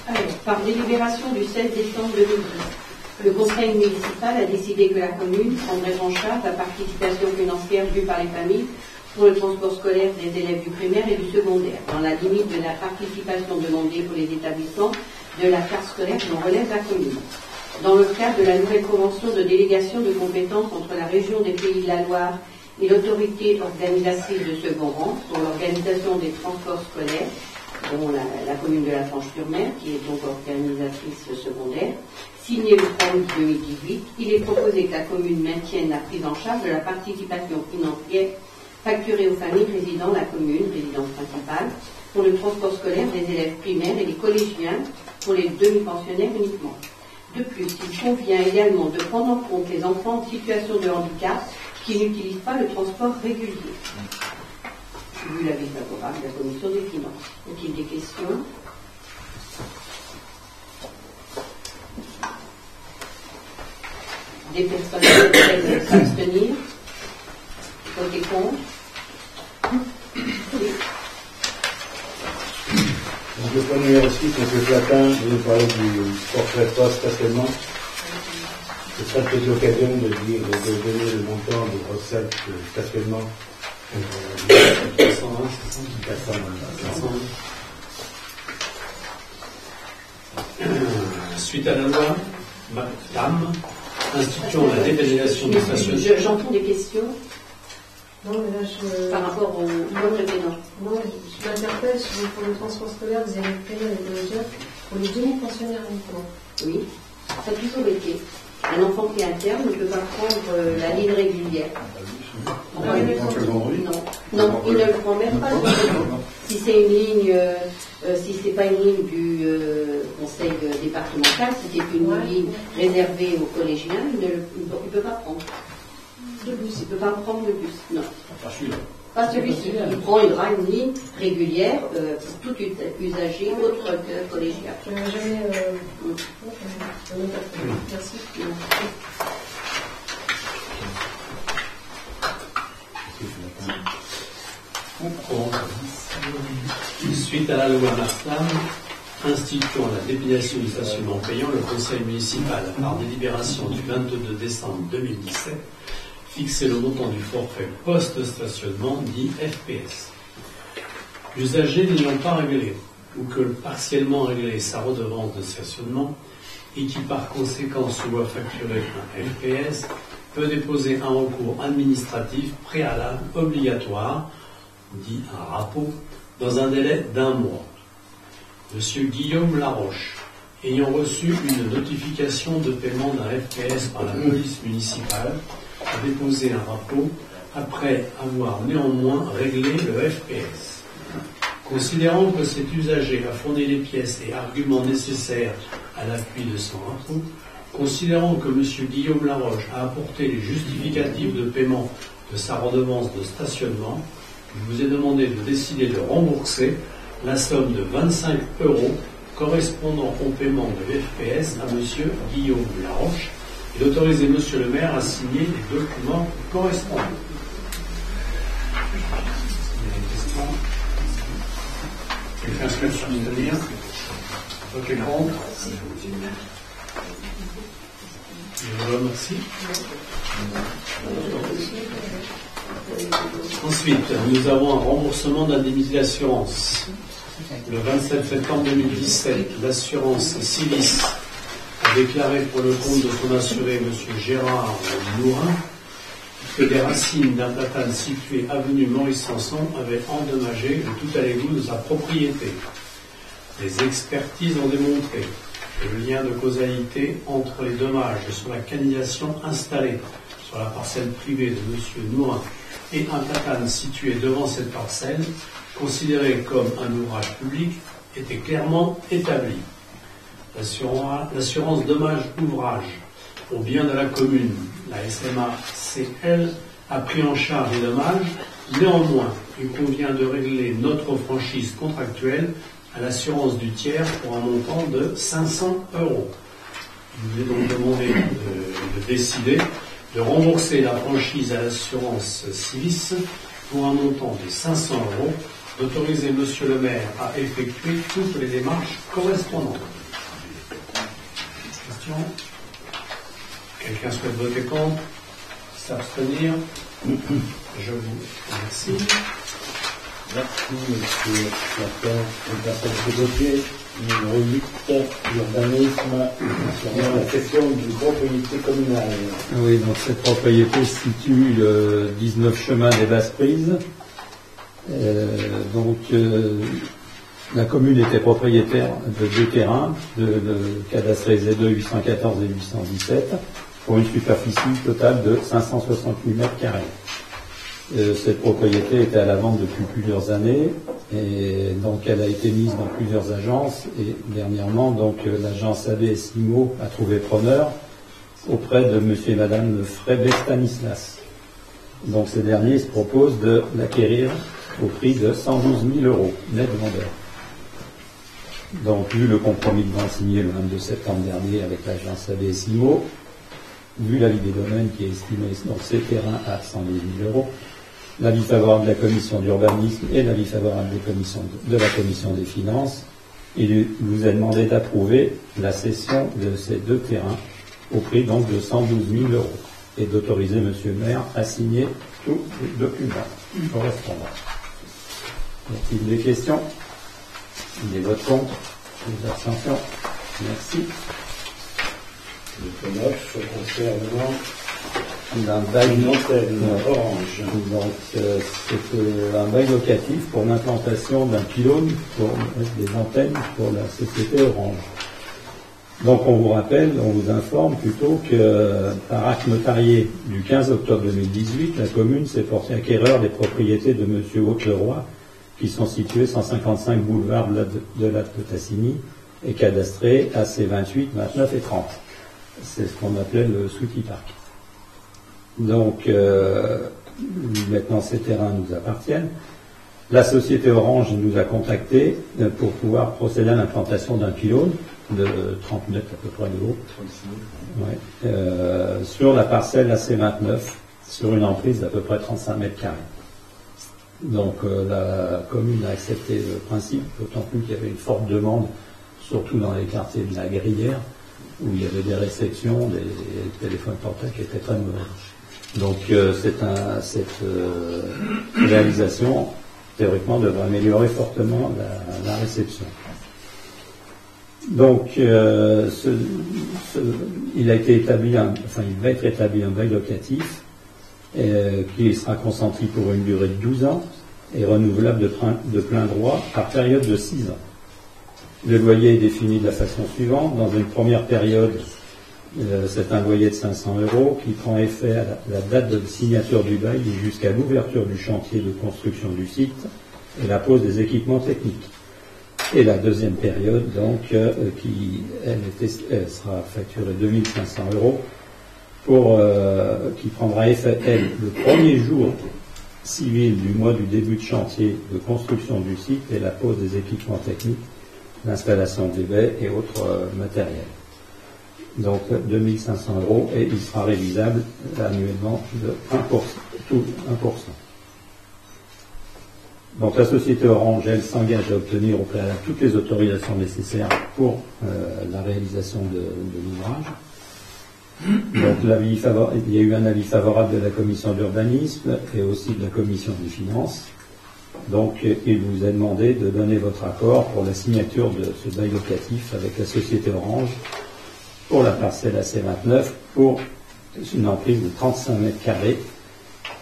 Alors, par délibération du 16 décembre 2010, le conseil municipal a décidé que la commune prendrait en charge la participation financière due par les familles pour le transport scolaire des élèves du primaire et du secondaire, dans la limite de la participation demandée pour les établissements de la carte scolaire dont relève la commune. Dans le cadre de la nouvelle convention de délégation de compétences entre la région des Pays de la Loire et l'autorité organisatrice de second rang pour l'organisation des transports scolaires, dont la commune de la Tranche-sur-Mer, qui est donc organisatrice secondaire, signé le 3 août 2018, il est proposé que la commune maintienne la prise en charge de la participation financière facturée aux familles résidant la commune, résidence principale, pour le transport scolaire des élèves primaires et des collégiens pour les demi-pensionnaires uniquement. De plus, il convient également de prendre en compte les enfants en situation de handicap qui n'utilisent pas le transport régulier. Vu l'avis favorable de la commission des finances. Y a-t-il des questions? Des personnes qui veulent s'abstenir? Voter contre? Oui. Donc, le point numéro 6, M. Platin nous parlait du forfait post-stationnement. Ce sera peut-être l'occasion de donner le montant de recettes de stationnement. 420. Suite à la loi TAM, instituant la dépénalisation des stationnements. J'entends des questions. Non, mais là, par rapport au mode de paiement. Non, je m'interpelle pour le transport scolaire des élèves primaires et des collégiens pour les demi-pensionnaires uniquement. Oui, ça a toujours été. Un enfant qui est interne ne peut pas prendre la ligne régulière. Non, il ne le prend même pas. Si c'est une ligne, si c'est pas une ligne du conseil départemental, si c'est une ligne réservée aux collégiens, il ne peut pas prendre. De bus, il ne peut pas prendre de bus, non. Pas celui-ci. Il prendra une ligne régulière pour tout usager autre que collégien. Je n'ai jamais. Merci. Suite à la loi Martin, instituant la dépénalisation du stationnement payant, le conseil municipal, par délibération du 22 décembre 2017, fixait le montant du forfait post-stationnement dit FPS. L'usager n'ayant pas réglé ou que partiellement réglé sa redevance de stationnement et qui par conséquent se voit facturer un FPS peut déposer un recours administratif préalable obligatoire, dit un rapport, dans un délai d'1 mois. Monsieur Guillaume Laroche, ayant reçu une notification de paiement d'un FPS par la police municipale, a déposé un rapport après avoir néanmoins réglé le FPS. Considérant que cet usager a fourni les pièces et arguments nécessaires à l'appui de son rapport, considérant que M. Guillaume Laroche a apporté les justificatifs de paiement de sa redevance de stationnement, il vous est demandé de décider de rembourser la somme de 25 € correspondant au paiement de l'FPS à M. Guillaume Laroche et d'autoriser M. le maire à signer les documents correspondants. Quelqu'un souhaite s'abstenir? Voter contre? Je vous remercie. c'est Ensuite, nous avons un remboursement d'indemnité d'assurance. Le 27 septembre 2017, l'assurance Civis a déclaré pour le compte de son assuré, M. Gérard Mourin, que des racines d'un platane situé avenue Maurice Sanson avaient endommagé le tout à l'égout de sa propriété. Les expertises ont démontré que le lien de causalité entre les dommages sur la canalisation installée sur la parcelle privée de M. Mourin et un platane situé devant cette parcelle, considéré comme un ouvrage public, était clairement établi. L'assurance dommage-ouvrage au bien de la commune, la SMA-CL, a pris en charge les dommages. Néanmoins, il convient de régler notre franchise contractuelle à l'assurance du tiers pour un montant de 500 €. Il nous est donc demandé de décider de rembourser la franchise à l'assurance Civis pour un montant de 500 €, d'autoriser Monsieur le maire à effectuer toutes les démarches correspondantes. Question ? Quelqu'un souhaite voter contre? S'abstenir? Je vous remercie. Merci, monsieur Platon. On passe au dossier numéro 8, l'urbanisme, concernant la question d'une propriété communale. Oui, donc cette propriété se situe le 19 chemin des Basses-Prises. La commune était propriétaire de 2 terrains, de cadastrés Z2 814 et 817, pour une superficie totale de 568 mètres carrés. Cette propriété était à la vente depuis plusieurs années, et donc elle a été mise dans plusieurs agences, et dernièrement, donc l'agence ABS IMO a trouvé preneur auprès de monsieur et madame Frébé Stanislas. Donc ces derniers se proposent de l'acquérir au prix de 112 000 € net vendeur. Donc, vu le compromis de vente signé le 22 septembre dernier avec l'agence ABS IMO, vu l'avis des domaines qui est estimé dans ces terrains à 110 000 €, l'avis favorable de la commission d'urbanisme et l'avis favorable de la commission des finances, il vous est demandé d'approuver la cession de ces 2 terrains au prix donc de 112 000 € et d'autoriser M. le maire à signer tous les documents correspondants. Y a-t-il des questions? Des votes contre? Des abstentions? Merci. Le note concernant d'un bail Orange. Donc, c'est un bail locatif pour l'implantation d'un pylône pour des antennes pour la société Orange. Donc, on vous rappelle, on vous informe plutôt que par acte notarié du 15 octobre 2018, la commune s'est portée acquéreur des propriétés de M. Haute-Leroy, qui sont situées 155 boulevard de la Tassigny et cadastrés à C28, 29 et 30. C'est ce qu'on appelait le Sweetie Park. Donc, maintenant ces terrains nous appartiennent. La société Orange nous a contactés pour pouvoir procéder à l'implantation d'un pylône de 30 mètres à peu près de haut, sur la parcelle AC29, sur une emprise d'à peu près 35 mètres carrés. Donc la commune a accepté le principe, d'autant plus qu'il y avait une forte demande, surtout dans les quartiers de la Gruyère, où il y avait des réceptions, des téléphones portables qui étaient très mauvais. Donc cette réalisation, théoriquement, devrait améliorer fortement la réception. Donc il a été établi, il va être établi un bail locatif qui sera consenti pour une durée de 12 ans et renouvelable de plein droit par période de 6 ans. Le loyer est défini de la façon suivante. Dans une première période, c'est un loyer de 500 € qui prend effet à la date de signature du bail jusqu'à l'ouverture du chantier de construction du site et la pose des équipements techniques. Et la deuxième période, donc, qui elle sera facturée 2500 € qui prendra effet, elle, le premier jour civil du mois du début de chantier de construction du site et la pose des équipements techniques, l'installation des baies et autres matériels. Donc 2500 € et il sera révisable annuellement de 1%. Donc la société Orange, elle, s'engage à obtenir au préalable toutes les autorisations nécessaires pour la réalisation de l'ouvrage. Donc il y a eu un avis favorable de la commission d'urbanisme et aussi de la commission des finances. Donc il vous est demandé de donner votre accord pour la signature de ce bail locatif avec la société Orange pour la parcelle AC29 pour une emprise de 35 mètres carrés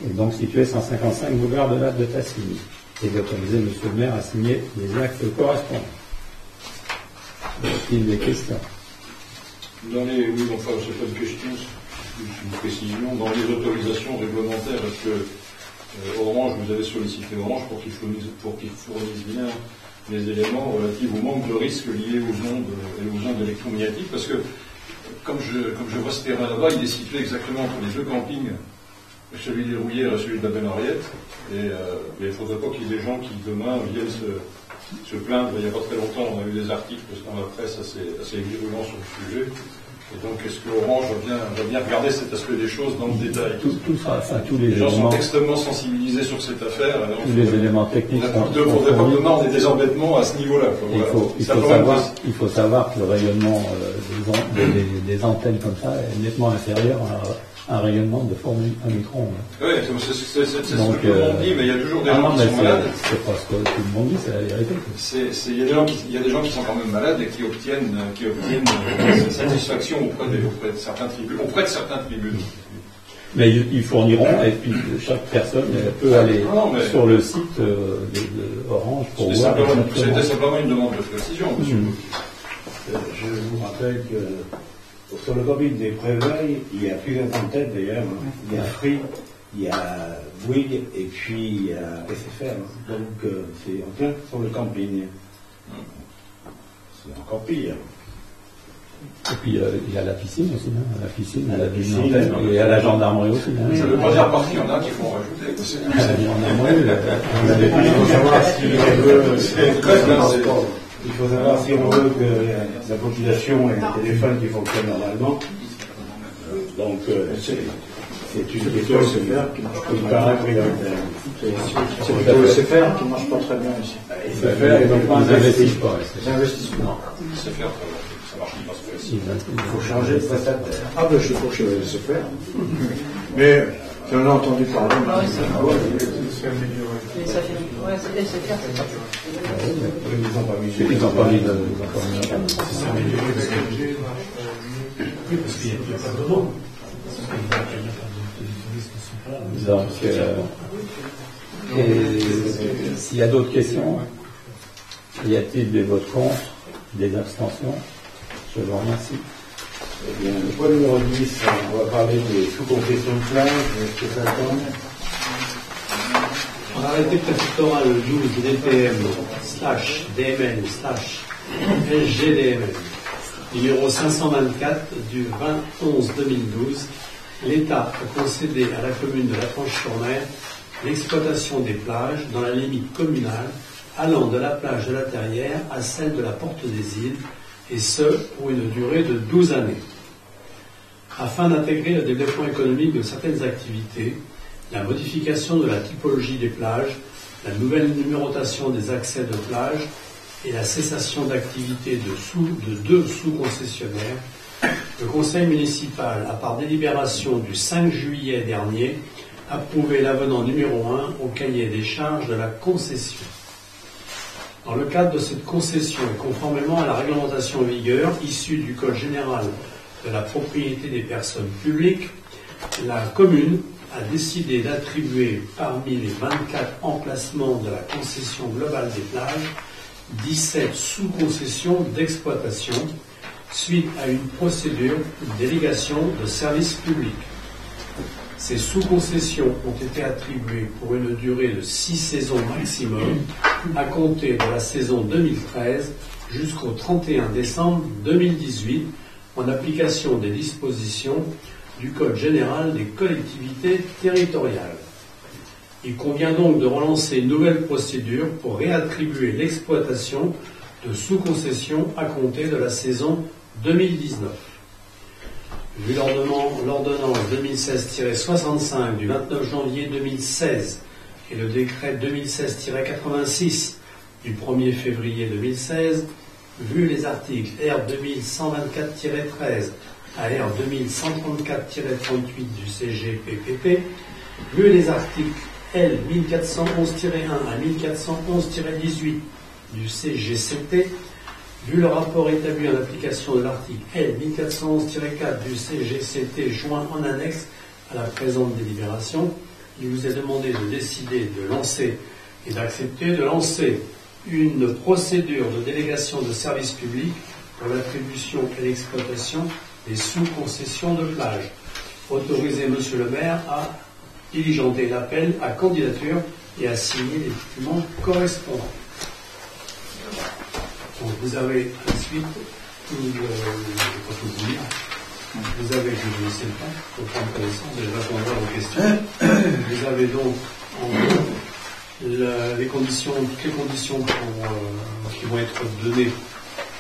et donc située 155 boulevard de l'Arc de Tassigny. Et d'autoriser M. le maire à signer les actes correspondants. Y a-t-il des questions? Oui, enfin, c'est pas une question, c'est une précision. Dans les autorisations réglementaires, est-ce que Orange, vous avez sollicité Orange pour qu'il fournisse bien les éléments relatifs au manque de risque liés aux ondes électromagnétiques? Parce que, comme je vois ce terrain là-bas, il est situé exactement entre les deux campings, celui des Rouillères et celui de la Belle-Henriette, et il ne faudrait pas qu'il y ait des gens qui demain viennent se plaindre. Il n'y a pas très longtemps, on a eu des articles dans la presse assez virulents sur le sujet. Et donc, est-ce que Orange va bien regarder cet aspect des choses dans le détail? Tous les gens éléments, sont extrêmement sensibilisés sur cette affaire. Alors tous les éléments techniques il ne faudrait pas que demain on ait des embêtements à ce niveau-là. Il faut savoir que le rayonnement des antennes comme ça est nettement inférieur à un rayonnement de forme un micro-ondes. Oui, c'est ce que tout le monde dit, mais il y a toujours des gens qui sont malades. C'est pas ce que tout le monde dit, c'est la vérité. Il y a des gens qui sont quand même malades et qui obtiennent cette satisfaction auprès de certains tribunaux. Mais ils fourniront, et puis chaque personne peut aller sur le site de Orange pour voir. C'était simplement une demande de précision, monsieur. Je vous rappelle que sur le camping des Préveilles, il y a plusieurs antennes d'ailleurs. Il y a Free, il y a Bouygues et puis il y a SFR. Donc c'est en plein sur le camping. C'est encore pire. Et puis il y a la piscine aussi, la piscine, la bibliothèque, et à la gendarmerie aussi. Ça ne veut pas dire parce qu'il y en a qui vont rajouter. Il faut savoir si on veut que la population ait un téléphone qui fonctionne normalement. Donc c'est une question qui paraît prioritaire. C'est le SFR qui ne marche pas très bien ici. SFR et donc pas les investissements. Les investissements. SFR, ça marche pas. Il faut changer de prestataire. Ah ben je trouve que c'est SFR. Mais j'en ai entendu parler. C'est amélioré. C'est SFR, c'est pas ça. Ils n'ont pas mis. Ils n'ont pas mis de. C'est amélioré parce qu'il n'y a pas de demande. Donc, s'il y a d'autres questions, y a-t-il des votes contre, des abstentions? Je vous remercie. Eh bien, le point numéro 10, on va parler des sous-concessions de plage. Est-ce que ça tombe? En arrêté préfectoral 12 DPM/DML/SGDML numéro 524 du 20-11-2012, l'État a concédé à la commune de La Tranche-sur-Mer l'exploitation des plages dans la limite communale allant de la plage de la Terrière à celle de la Porte des Îles, et ce, pour une durée de 12 années. Afin d'intégrer le développement économique de certaines activités, la modification de la typologie des plages, la nouvelle numérotation des accès de plage et la cessation d'activité de deux sous-concessionnaires, le Conseil municipal a, par délibération du 5 juillet dernier, approuvé l'avenant numéro 1 au cahier des charges de la concession. Dans le cadre de cette concession et conformément à la réglementation en vigueur issue du Code général de la propriété des personnes publiques, la commune a décidé d'attribuer parmi les 24 emplacements de la concession globale des plages 17 sous-concessions d'exploitation suite à une procédure de délégation de service public. Ces sous-concessions ont été attribuées pour une durée de 6 saisons maximum à compter de la saison 2013 jusqu'au 31 décembre 2018 en application des dispositions du Code général des collectivités territoriales. Il convient donc de relancer une nouvelle procédure pour réattribuer l'exploitation de sous-concessions à compter de la saison 2019. Vu l'ordonnance 2016-65 du 29 janvier 2016 et le décret 2016-86 du 1er février 2016, vu les articles R 2124-13 AR 2134-38 du CGPPP, vu les articles L 1411-1 à 1411-18 du CGCT, vu le rapport établi en application de l'article L 1411-4 du CGCT joint en annexe à la présente délibération, il vous est demandé de décider de lancer et d'accepter de lancer une procédure de délégation de service public pour l'attribution et l'exploitation des sous-concessions de plage. Autorisez Monsieur le maire à diligenter l'appel à candidature et à signer les documents correspondants. Donc vous avez ensuite vous avez, je vous laisse le temps pour prendre connaissance et répondre à vos questions. Vous avez donc en gros toutes les conditions qui vont être données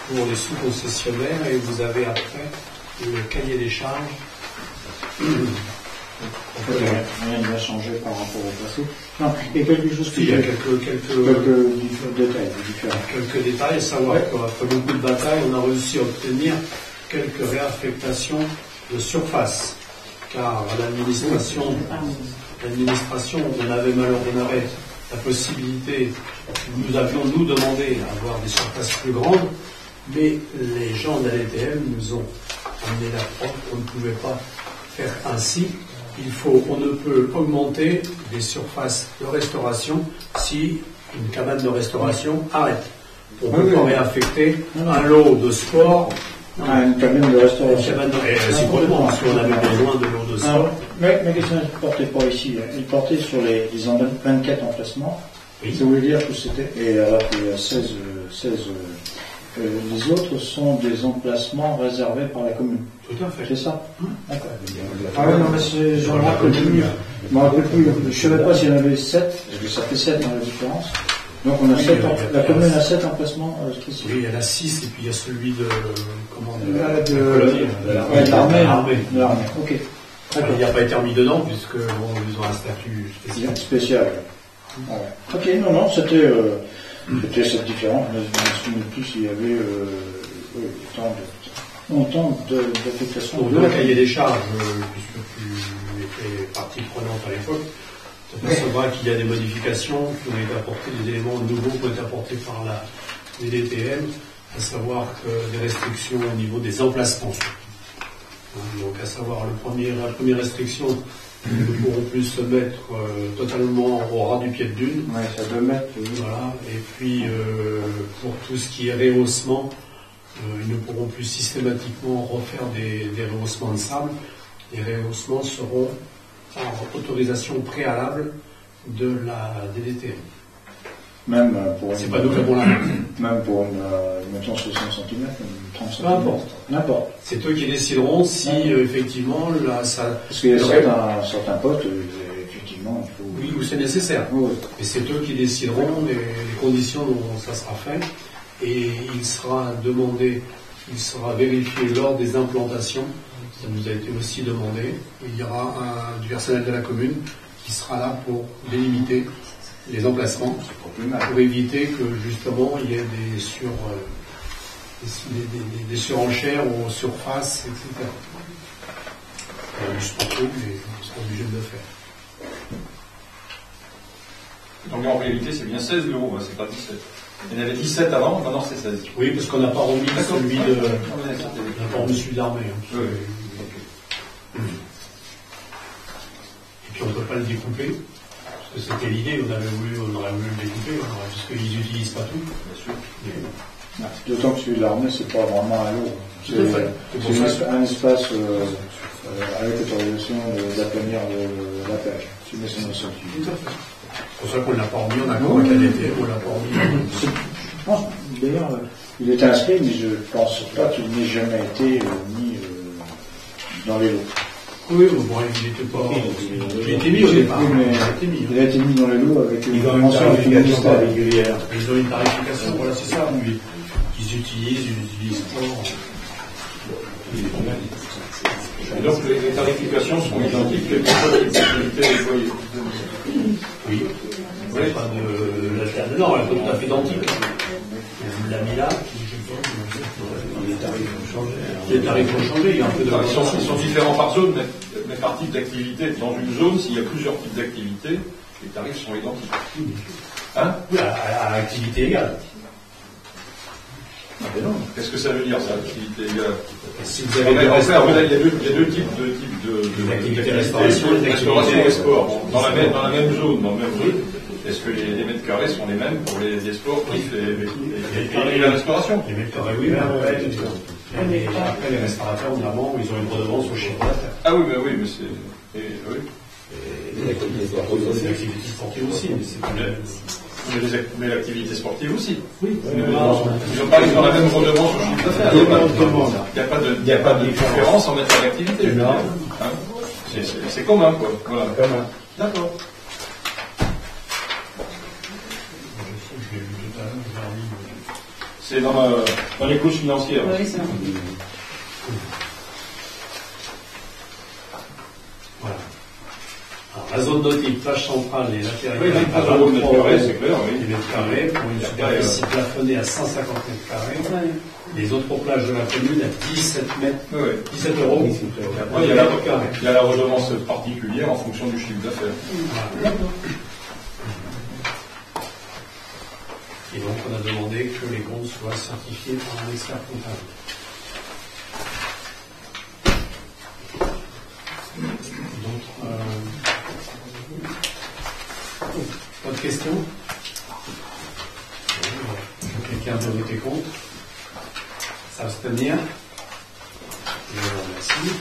pour les sous-concessionnaires et vous avez après le cahier des charges. En fait, rien ne va changer par rapport au passé. Non, et quelque chose Il y a quelques détails différents. Quelques détails, à savoir qu'après beaucoup de batailles, on a réussi à obtenir quelques réaffectations de surface. Car l'administration, on avait la possibilité, nous avions demandé d'avoir des surfaces plus grandes, mais les gens de la DTM nous ont amené la preuve qu'on ne pouvait pas faire ainsi. On ne peut augmenter des surfaces de restauration si une cabane de restauration arrête. On peut pas réaffecter un lot de sport à une cabane de restauration. C'est probablement parce qu'on avait besoin de l'eau de sport. Mais ma question ne portait pas ici. Il portait sur les 24 emplacements. Oui. Ça voulait dire que c'était. Et alors qu'il y a 16 les autres sont des emplacements réservés par la commune. Tout à fait. C'est ça? D'accord. Ah oui, non, mais j'en rappelle plus. Je ne savais pas s'il y en avait 7, parce que ça fait 7 dans la différence. Donc on a la commune a 7 emplacements spécifiques. Oui, il y en a 6, et puis il y a celui de l'armée. Ok. Il n'a pas été remis dedans, puisque ils ont un statut spécial. Ok, non, c'était cette différence. Je ne me souviens plus s'il y avait autant d'affectation. Donc, le cahier des charges, puisque tu étais partie prenante à l'époque, tu apercevras qu'il y a des modifications qui ont été apportées, des éléments nouveaux qui ont été apportés par la DTM, à savoir que des restrictions au niveau des emplacements. Donc, à savoir la première restriction, nous ne pourrons plus se mettre totalement au ras du pied de dune. Ouais, ça doit mettre. Voilà. Et puis, pour tout ce qui est rehaussement, ils ne pourront plus systématiquement refaire des rehaussements de sable. Les rehaussements seront en autorisation préalable de la DDTM. Même pour c'est pas nous qui avons la même pour mettons 60 cm, 30 cm. N'importe. C'est eux qui décideront si effectivement ça. Parce qu'il y a certains postes, effectivement, il faut. Oui, où c'est nécessaire. Oui. Et c'est eux qui décideront les conditions dont ça sera fait. Et il sera demandé, il sera vérifié lors des implantations. Ça nous a été aussi demandé. Il y aura du personnel de la commune qui sera là pour délimiter les emplacements, pour éviter que justement il y ait des surenchères aux surfaces, etc. Je sais pas trop, mais on sera obligé de le faire. Donc en réalité c'est bien 16 euros, c'est pas 17. Il y en avait 17 avant, maintenant c'est 16. Oui, parce qu'on n'a pas remis celui de l'armée. Oui. Et puis on ne peut pas le découper. Parce que c'était l'idée, on aurait voulu le découper, puisqu'ils n'utilisent pas tout. Bien sûr. D'autant que celui de l'armée, c'est pas vraiment à l'eau. C'est un espace avec l'autorisation d'aplanir la pêche. Tu mets son notion. Tout à fait. C'est pour ça qu'on ne l'a pas remis en accord avec la DTM, on ne l'a pas remis. Je pense, d'ailleurs, il est inscrit, mais je ne pense pas qu'il n'ait jamais été mis dans les lots. Oui, bon, il n'était pas. Il a été mis au départ. Il a été mis dans les lots avec une mention régulière. Ils ont une tarification, voilà, c'est ça. Ils utilisent pas. Et donc les tarifications sont identiques les responsabilités des foyers. Oui. Pas de. Non, elles sont tout à fait identiques. On l'a mis là. tarifs ont changé. Les tarifs ont changé, il y a un peu de... Ils sont différents par zone, mais par type d'activité. Dans une zone, s'il y a plusieurs types d'activités, les tarifs sont identiques. Hein? Oui, à activité égale. Ah ben non. Qu'est-ce que ça veut dire, ça, activité égale? Si vous avez il y a deux types d'activités, restauration et sport. Dans la même zone, est-ce que les mètres carrés sont les mêmes pour les sportifs et la restauration? Les mètres carrés, oui, mais après les restaurateurs, notamment, ils ont une redevance au chiffre d'affaires. Ah oui, mais c'est... Oui. Les activités sportives aussi, mais c'est pas le... Mais l'activité sportive aussi. Oui. Ils n'ont pas la même redevance au chiffre d'affaires. Il n'y a pas de différence en matière d'activité. Non. Hein? C'est commun, quoi. Voilà. Commun. D'accord. C'est dans les couches financières. Oui, c'est vrai. Voilà. Alors, la zone nautique, plage centrale et latérale. Oui, les mètres carrés, c'est clair, oui. Les mètres carrés, pour une superficie plafonnée à 150 mètres carrés. Ouais. Les autres plages de la commune à 17 mètres, Oui. 17 euros. Après, il y a la redevance particulière en fonction du chiffre d'affaires. Voilà. Et donc, on a demandé que les comptes soient certifiés par un expert comptable. Donc, pas de questions? Quelqu'un veut voter contre? S'abstenir? Je vous remercie.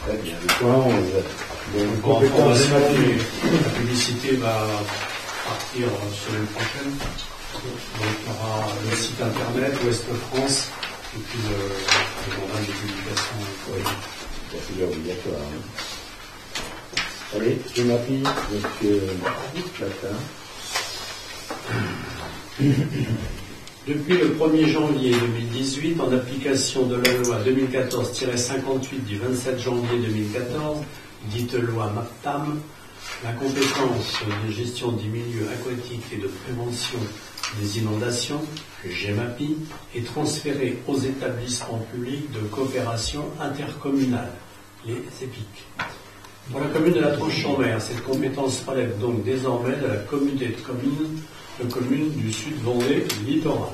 Très bien. Le point 11. Donc, en formation, la publicité va partir semaine prochaine. Donc, il y aura le site internet, Ouest France, et puis le journal de publication. Oui, c'est obligatoire. Allez, je m'appuie, monsieur Platin. Depuis le 1er janvier 2018, en application de la loi 2014-58 du 27 janvier 2014, dite loi MAPTAM, la compétence de gestion des milieux aquatiques et de prévention des inondations, GEMAPI, est transférée aux établissements publics de coopération intercommunale, les EPIC. Pour la commune de la Tranche-en-Mer, cette compétence relève donc désormais de la communauté de communes du Sud-Vendée littoral.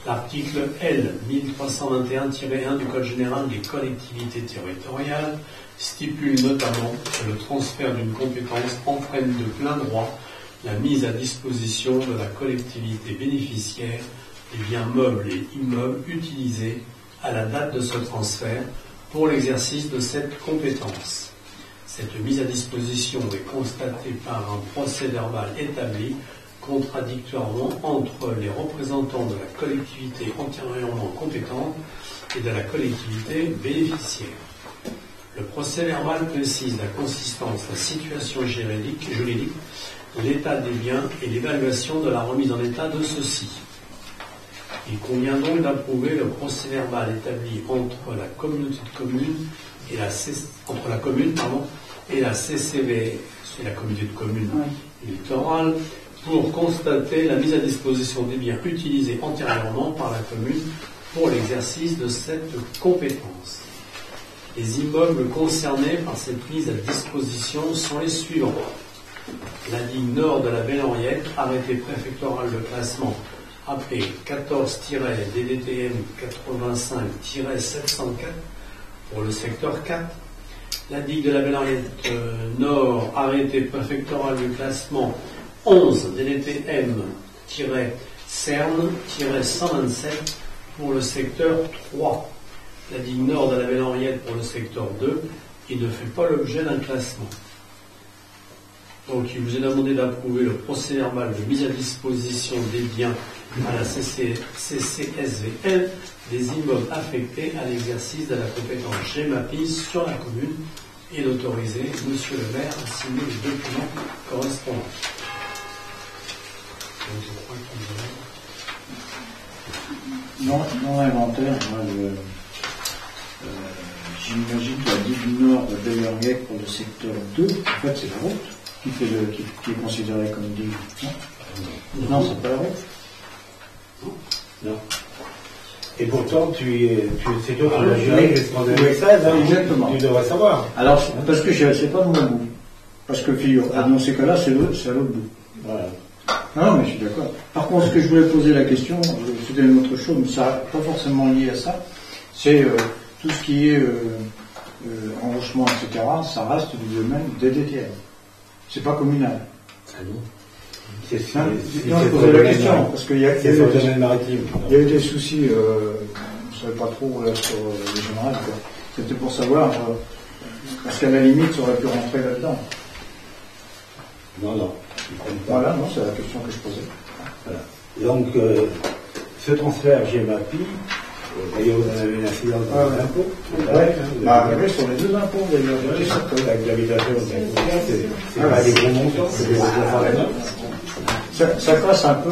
L'article L. 1321-1 du Code général des collectivités territoriales stipule notamment que le transfert d'une compétence entraîne de plein droit la mise à disposition de la collectivité bénéficiaire des biens meubles et immeubles utilisés à la date de ce transfert pour l'exercice de cette compétence. Cette mise à disposition est constatée par un procès-verbal établi contradictoirement entre les représentants de la collectivité antérieurement compétente et de la collectivité bénéficiaire. Le procès-verbal précise la consistance, la situation juridique, l'état des biens et l'évaluation de la remise en état de ceux-ci. Il convient donc d'approuver le procès-verbal établi entre la communauté de communes et entre la commune et la CCV, c'est la communauté de communes littorale, pour constater la mise à disposition des biens utilisés antérieurement par la commune pour l'exercice de cette compétence. Les immeubles concernés par cette mise à disposition sont les suivants. La digue nord de la Belle-Henriette, arrêté préfectoral de classement AP 14-DDTM 85-704 pour le secteur 4. La digue de la Belle-Henriette nord, arrêté préfectoral de classement 11 DDTM-CERN-127 pour le secteur 3. La digue nord de la Belle-Henriette pour le secteur 2, qui ne fait pas l'objet d'un classement. Donc, il vous est demandé d'approuver le procès-verbal de mise à disposition des biens à la CCSVL des immeubles affectés à l'exercice de la compétence GEMAPI sur la commune et d'autoriser Monsieur le maire à signer les documents correspondants. Donc, je crois qu'il Non inventaire, moi, j'imagine que la digue nord de Belle-Henriette pour le secteur 2, en fait, c'est la route qui est considérée comme digue. Non, c'est pas la route. Non. Et pourtant, c'est toi qui l'as géré jusqu'en 2016, hein, exactement. Tu devrais savoir. Alors, parce que c'est pas de mon bout. Parce que, dans ces cas-là, c'est à l'autre bout. Voilà. Non, mais je suis d'accord. Par contre, ce que je voulais poser la question, c'était une autre chose, mais ça n'est pas forcément lié à ça. C'est tout ce qui est enrochement, etc., ça reste du domaine des DTM. C'est pas communal. Ah non. Je posais la question, parce qu'il y a eu des soucis, je ne savais pas trop là, sur les générales. C'était pour savoir, parce qu'à la limite, ça aurait pu rentrer là-dedans. Non. Voilà, non, c'est la question que je posais. Voilà. Donc, ce transfert GEMAPI, d'ailleurs, vous en avez une incidence sur les impôts. Oui, sur les deux impôts, d'ailleurs. Avec l'habitation c'est pas des gros montants, c'est des gros montants. Ça casse un peu.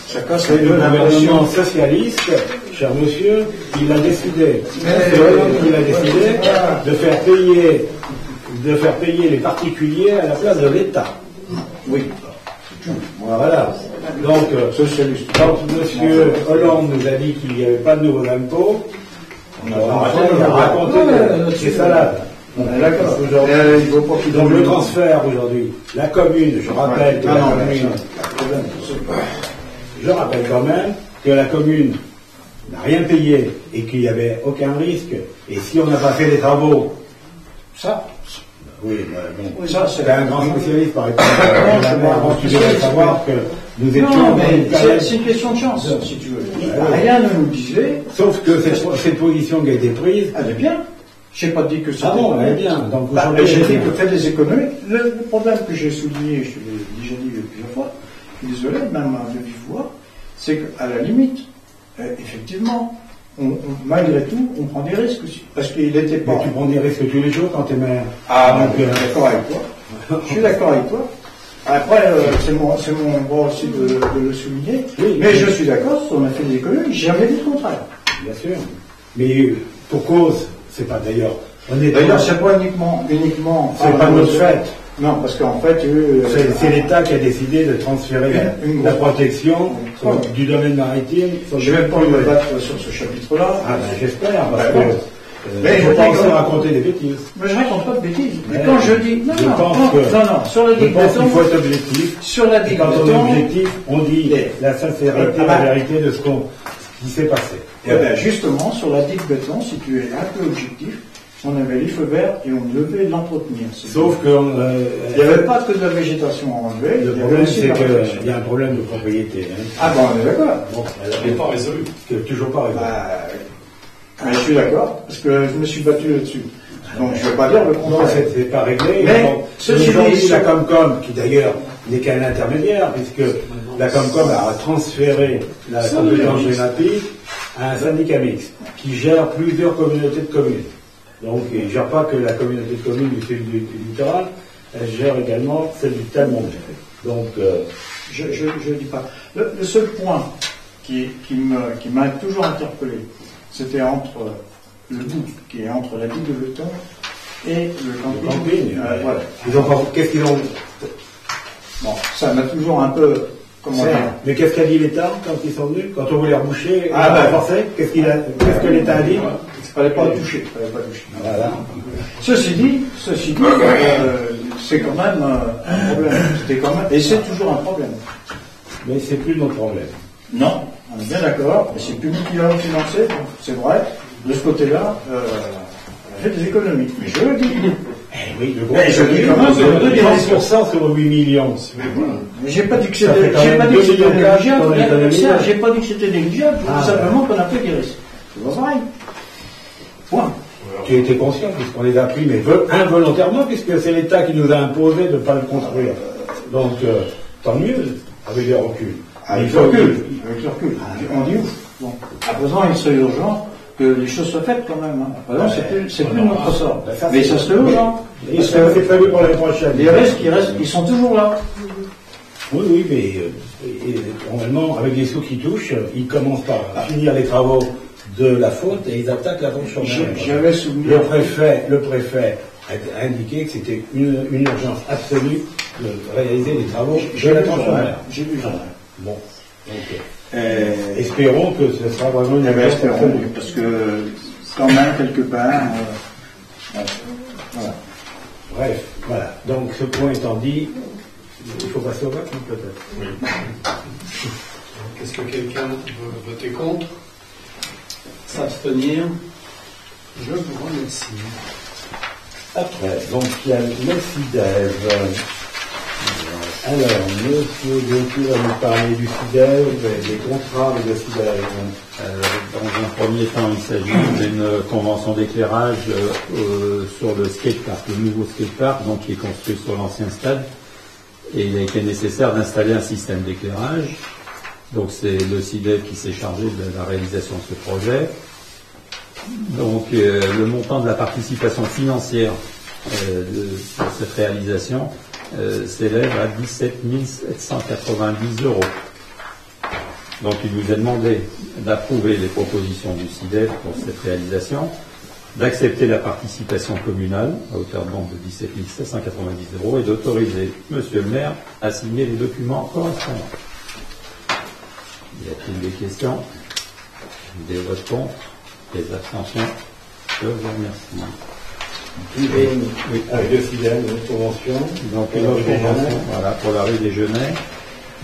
Ça casse le gouvernement socialiste, cher monsieur, il a décidé, c'est Hollande qui a décidé de faire payer les particuliers à la place de l'État. Oui. Voilà. Donc, quand monsieur Hollande nous a dit qu'il n'y avait pas de nouveaux impôts, on a raconté des salades. D'accord. Donc le transfert aujourd'hui, la commune, je rappelle quand même que la commune n'a rien payé et qu'il n'y avait aucun risque. Et si on n'a pas fait les travaux, ça c'est un grand spécialiste par exemple. Tu devrais savoir que nous étions. Non, mais c'est une question de chance, si tu veux. Rien ne nous disait. Sauf que cette position qui a été prise. Elle est bien. Je n'ai pas dit que c'était. Ah bon, elle est bien. Donc, j'ai dit que faites des économies. Le problème que j'ai souligné, je l'ai déjà dit plusieurs fois, je suis désolé, même de vive voix, c'est qu'à la limite, effectivement, malgré tout, on prend des risques aussi. Parce qu'il n'était pas. Mais tu prends des risques tous les jours quand tu es maire. Ah, donc, je suis d'accord avec toi. Je suis d'accord avec toi. Après, c'est mon droit aussi de le souligner. Oui, mais je suis d'accord, on a fait des économies, j'ai jamais dit le contraire. Bien sûr. Mais pour cause, c'est pas d'ailleurs. D'ailleurs, c'est pas uniquement. C'est pas notre fait. Non, parce qu'en fait, c'est l'État qui a décidé de transférer la protection du domaine maritime. Je ne vais pas me battre sur ce chapitre-là. Ah ben j'espère, parce que mais je pense raconter des bêtises. Mais je raconte pas de bêtises. Mais quand je dis non, sur la digue béton, il faut être objectif. Sur la digue quand béton, on est objectif, on dit la sincérité, la vérité de ce qui s'est passé. Et bien justement, sur la digue béton, si tu es un peu objectif, on avait les feux verts et on devait l'entretenir. Sauf que il n'y avait pas que de la végétation à enlever. Le problème, c'est qu'il y a un problème de propriété. Hein. Ah bon, on est d'accord. Bon, elle n'est pas résolue. Toujours pas résolu. Je suis d'accord, parce que je me suis battu là-dessus. Donc je ne vais pas dire le contraire. Non, c'est pas réglé. Mais ceci dit, la Comcom, qui d'ailleurs n'est qu'un intermédiaire, puisque la Comcom a transféré la compétence GEMAPI à un syndicat mixte qui gère plusieurs communautés de communes. Donc, il ne gère pas que la communauté de communes du sud du littoral, elle gère également celle du Talmont. Donc, je ne dis pas. Le seul point qui m'a toujours interpellé, c'était entre le bout qui est entre la digue de béton et le camping. Voilà. Qu'est-ce qu'ils ont. Bon, ça m'a toujours un peu. Mais qu'est-ce qu'a dit l'État quand ils sont venus? Quand on voulait reboucher, renforcer, qu'est-ce que l'État a dit? Il ne fallait pas toucher. Voilà. Ceci dit, c'est quand même un problème. Et c'est toujours un problème. Mais c'est plus notre problème. Non, on est bien d'accord, mais c'est plus nous qui l'avons financé, donc c'est vrai. De ce côté-là, on a fait des économies. Mais je le dis. Oui, le gros. Je dis quand même, 10% sur 8 millions. Mais j'ai pas dit que c'était négligeable. J'ai pas dit que c'était négligeable, simplement qu'on a fait des risques. C'est pas pareil. Point. Tu étais conscient, puisqu'on les a pris, mais involontairement, puisque c'est l'État qui nous a imposé de ne pas le construire. Donc, tant mieux, avec le recul. Avec le recul. On dit ouf. Bon. À présent, il serait urgent que les choses soient faites quand même. À présent, c'est plus notre sort. Mais ça serait urgent. C'est prévu pour l'année prochaine. Les risques, ils sont toujours là. Oui, mais normalement, avec les sous qui touchent, ils commencent par finir les travaux de la faute et ils attaquent la faute chômage. J'avais souvenir. Le préfet a indiqué que c'était une urgence absolue de réaliser les travaux de la faute chômage. J'ai vu ça. Bon, ok. Espérons que ce sera vraiment une espérons, parce que quand même, quelque part, voilà. Bref, voilà. Donc, ce point étant dit, il faut passer au vote, peut-être. Oui. Est-ce que quelqu'un veut voter contre? S'abstenir? Je vous remercie. Après, donc il y a le SIDEV. Alors, monsieur Gauthier va nous parler du SIDEV et des contrats avec le SIDEV. Dans un premier temps, il s'agit d'une convention d'éclairage sur le skatepark, le nouveau skatepark, donc qui est construit sur l'ancien stade. Et il a été nécessaire d'installer un système d'éclairage. Donc c'est le SIDEV qui s'est chargé de la réalisation de ce projet. Donc le montant de la participation financière de cette réalisation s'élève à 17 790 €. Donc il nous est demandé d'approuver les propositions du SIDEV pour cette réalisation, d'accepter la participation communale à hauteur donc de 17 790 € et d'autoriser Monsieur le maire à signer les documents correspondants. Y a-t-il des questions? Des votes contre? Des abstentions? Je vous remercie. Oui, avec le SIDEV, une convention. Donc une autre convention, voilà, pour la rue des Genêts.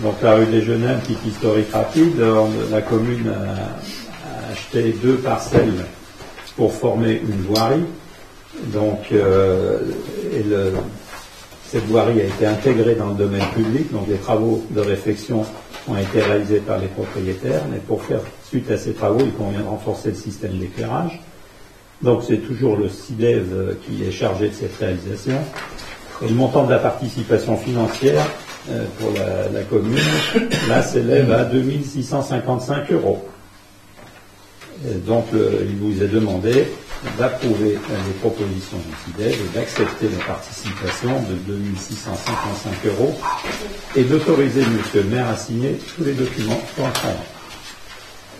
Donc la rue des Genêts, un petit historique rapide. La commune a acheté 2 parcelles pour former une voirie. Donc cette voirie a été intégrée dans le domaine public. Donc les travaux de réfection ont été réalisés par les propriétaires. Mais pour faire suite à ces travaux, il convient de renforcer le système d'éclairage. Donc c'est toujours le SIDEV qui est chargé de cette réalisation. Et le montant de la participation financière pour la commune, là, s'élève à 2 655 €. Et donc il vous est demandé d'approuver les propositions du SIDEV et d'accepter la participation de 2 655 € et d'autoriser Monsieur le maire à signer tous les documents correspondants.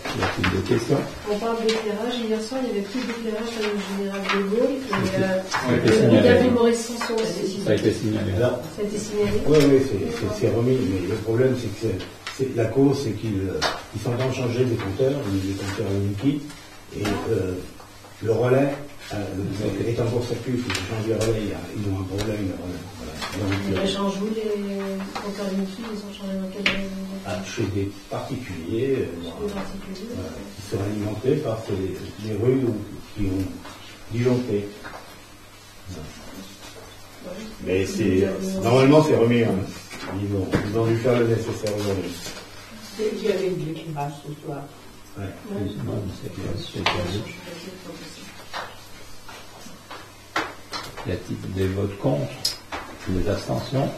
Y a-t-il des questions? On parle d'éclairage. Hier soir, il n'y avait plus d'éclairage à le général de Gaulle. Il y avait une récession aussi. Ça a été signalé. Ça a été signalé. Oui, c'est remis. Mais le problème, c'est que la cause, c'est qu'ils sont en train de changer des compteurs, des compteurs Unity, et le relais est en court-circuit. Ils changent les relais. Ils ont un problème. Voilà. Les gens jouent les compteurs Unity, ils ont changé dans quel chez des particuliers, qui sont alimentés par les rues qui ont disjoncté. Mais normalement c'est remis. Hein. Ils ont dû faire le nécessaire aujourd'hui. Il y avait de l'éclairage ce soir. Ouais. Y a-t-il des votes contre? Des abstentions?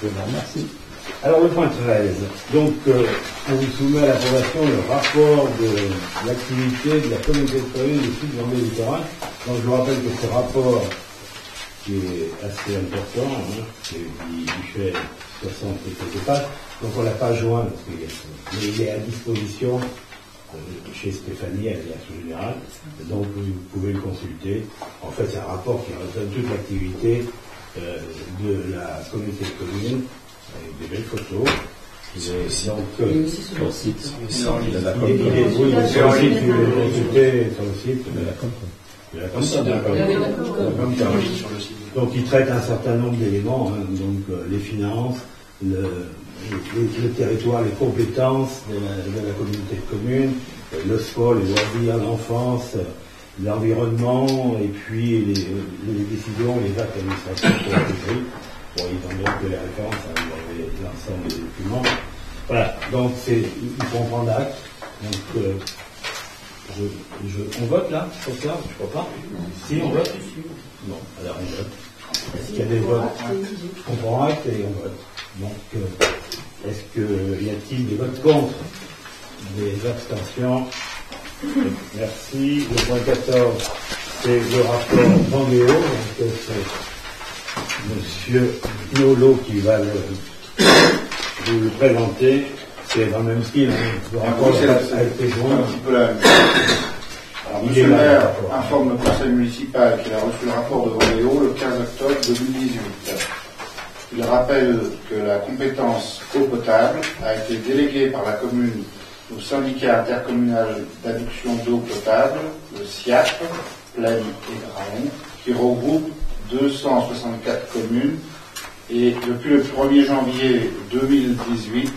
Je vous remercie. Alors le point 13, donc on vous soumet à l'approbation le rapport de l'activité de la communauté de communes du sud Vendée littoral. Donc je vous rappelle que ce rapport, qui est assez important, il fait 60 et quelques pages, donc on ne l'a pas joint, parce qu'il est à disposition chez Stéphanie, à la direction générale, donc vous pouvez le consulter. En fait c'est un rapport qui représente toute l'activité de la communauté de communes, avec des belles photos. Sur le site. Il est sur le site de la Donc il traite un certain nombre d'éléments, donc les finances, le territoire, les compétences de la communauté de communes, le sport, les loisirs, l'enfance, l'environnement, et puis les décisions, les actes administratifs pour être pris. Bon, étant donné que les références, vous avez l'ensemble des documents. Voilà, donc il faut en prendre acte. Donc, on vote là, pour ça, je crois pas. Si, on vote. Bon, alors on vote. Est-ce qu'il y a des votes? On prend acte et on vote. Donc, y a-t-il des votes contre? Des abstentions? Merci. Le point 14, c'est le rapport Vendéo. Donc, c'est Monsieur Nolo qui va vous le présenter. C'est dans le même style. Le rapport a été joint. Un petit peu la même chose. Alors, Monsieur le maire informe le conseil municipal qu'il a reçu le rapport de Vendéo le 15 octobre 2018. Il rappelle que la compétence eau potable a été déléguée par la commune au syndicat intercommunal d'adduction d'eau potable, le SIAP, Plany et Graon, qui regroupe 264 communes et depuis le 1er janvier 2018,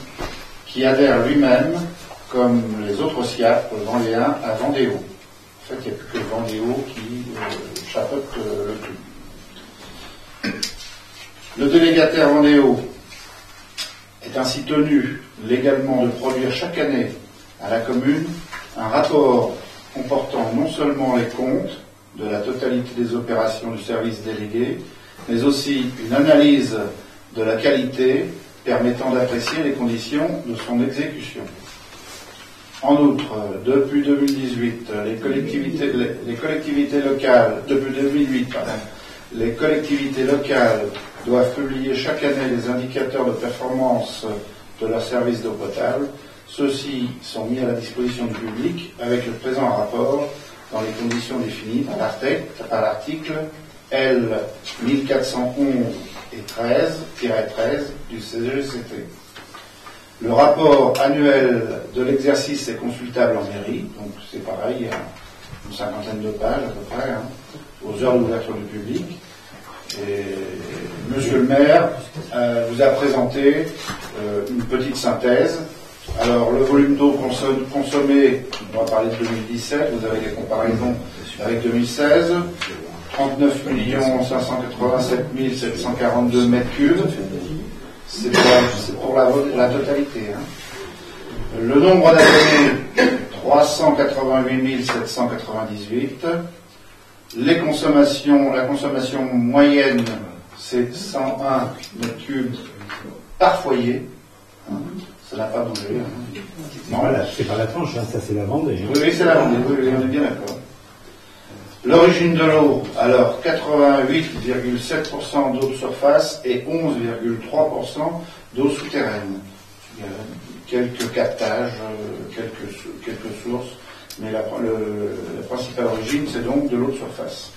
qui adhère lui-même, comme les autres SIAP vendéens, à Vendéo. En fait, il n'y a plus que Vendéo qui chapeaute le tout. Le délégataire Vendéo est ainsi tenu légalement de produire chaque année à la commune un rapport comportant non seulement les comptes de la totalité des opérations du service délégué, mais aussi une analyse de la qualité permettant d'apprécier les conditions de son exécution. En outre, depuis 2018, les collectivités locales, depuis 2008, les collectivités locales doivent publier chaque année les indicateurs de performance de leur service d'eau potable. Ceux-ci sont mis à la disposition du public avec le présent rapport dans les conditions définies par l'article L 1411 et 13-13 du CGCT. Le rapport annuel de l'exercice est consultable en mairie, donc c'est pareil, il y a une cinquantaine de pages à peu près, aux heures d'ouverture du public. Et Monsieur le maire vous a présenté une petite synthèse. Alors, le volume d'eau consommé, on va parler de 2017, vous avez des comparaisons avec 2016, 39 587 742 mètres cubes, c'est pour la totalité. Le nombre d'abonnés, 388 798. La consommation moyenne, c'est 101 mètres cubes par foyer. Ça n'a pas bougé. Non, voilà, c'est pas la tranche, ça c'est la Vendée. Oui, c'est la Vendée, oui, on est bien d'accord. L'origine de l'eau, alors 88,7% d'eau de surface et 11,3% d'eau souterraine. Il y a quelques captages, quelques sources, mais la principale origine, c'est donc de l'eau de surface.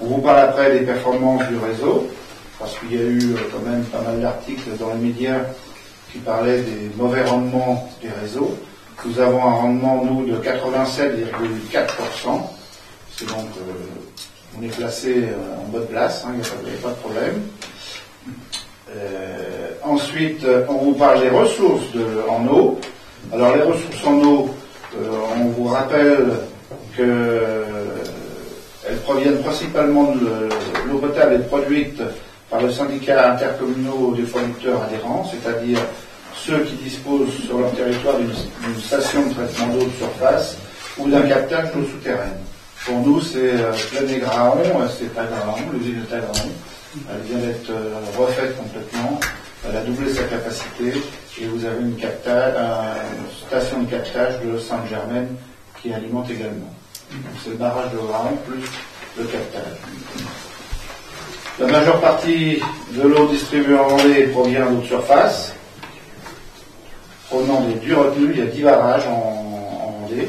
On vous parle après des performances du réseau, parce qu'il y a eu quand même pas mal d'articles dans les médias qui parlaient des mauvais rendements des réseaux. Nous avons un rendement, nous, de 87,4%. C'est donc, on est placé en bonne place, il n'y a pas de problème. Ensuite, on vous parle des ressources en eau. Alors, les ressources en eau, on vous rappelle qu'elles proviennent principalement de l'eau potable est produite par le syndicat intercommunal des producteurs adhérents, c'est-à-dire ceux qui disposent sur leur territoire d'une station de traitement d'eau de surface ou d'un captage d'eau souterraine. Pour nous, c'est Plany et Graon, c'est Tagraon, l'usine de Tagraon. Elle vient d'être refaite complètement, elle a doublé sa capacité et vous avez une station de captage de Sainte-Germaine qui alimente également. Donc c'est le barrage de Graon plus le captage. La majeure partie de l'eau distribuée en Vendée provient d'eau de surface, provenant des du retenus. Il y a 10 barrages en Vendée.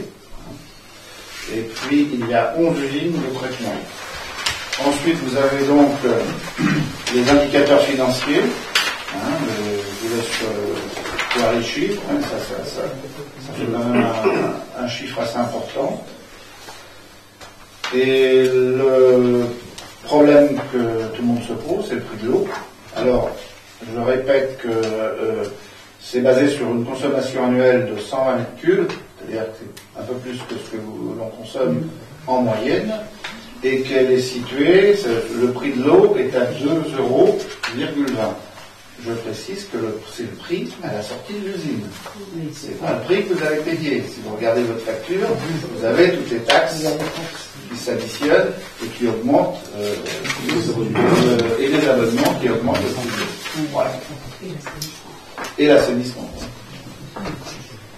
Et puis, il y a 11 usines de traitement. Ensuite, vous avez donc les indicateurs financiers. Je vous laisse voir les chiffres. Ça fait quand même un chiffre assez important. Et le problème que tout le monde se pose, c'est le prix de l'eau. Alors, je répète que c'est basé sur une consommation annuelle de 120 mètres cubes, c'est-à-dire que c'est un peu plus que ce que l'on consomme en moyenne, et qu'elle est située, le prix de l'eau est à 2,20 €. Je précise que c'est le prix à la sortie de l'usine. C'est pas le prix que vous avez payé. Si vous regardez votre facture, vous avez toutes les taxes qui s'additionnent et qui augmentent, et les abonnements qui augmentent le prix de l'eau. Voilà. Et l'assainissement.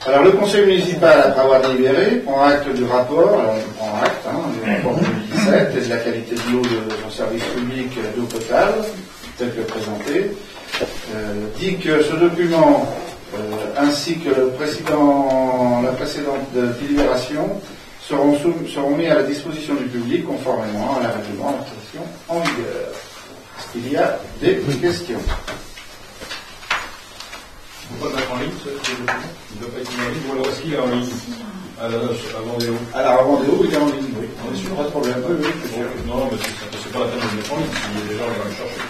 Alors le conseil municipal, après avoir délibéré, prend acte du rapport, alors on prend acte du rapport 2017 et de la qualité de l'eau de son service public d'eau potable, tel que présenté, dit que ce document, ainsi que la précédente délibération, seront mis à la disposition du public conformément à la réglementation en vigueur. Est-ce qu'il y a des questions? On peut mettre en ligne ce document? doit pas être en ligne, ou alors est-ce qu'il est en ligne à Vendéo? Alors, à Vendéo, il est en ligne, oui. On est sûr? Pas de problème. Oui, oui, c'est sûr. Non, mais c'est pas la peine de le mettre en ligne, si les gens vont le chercher.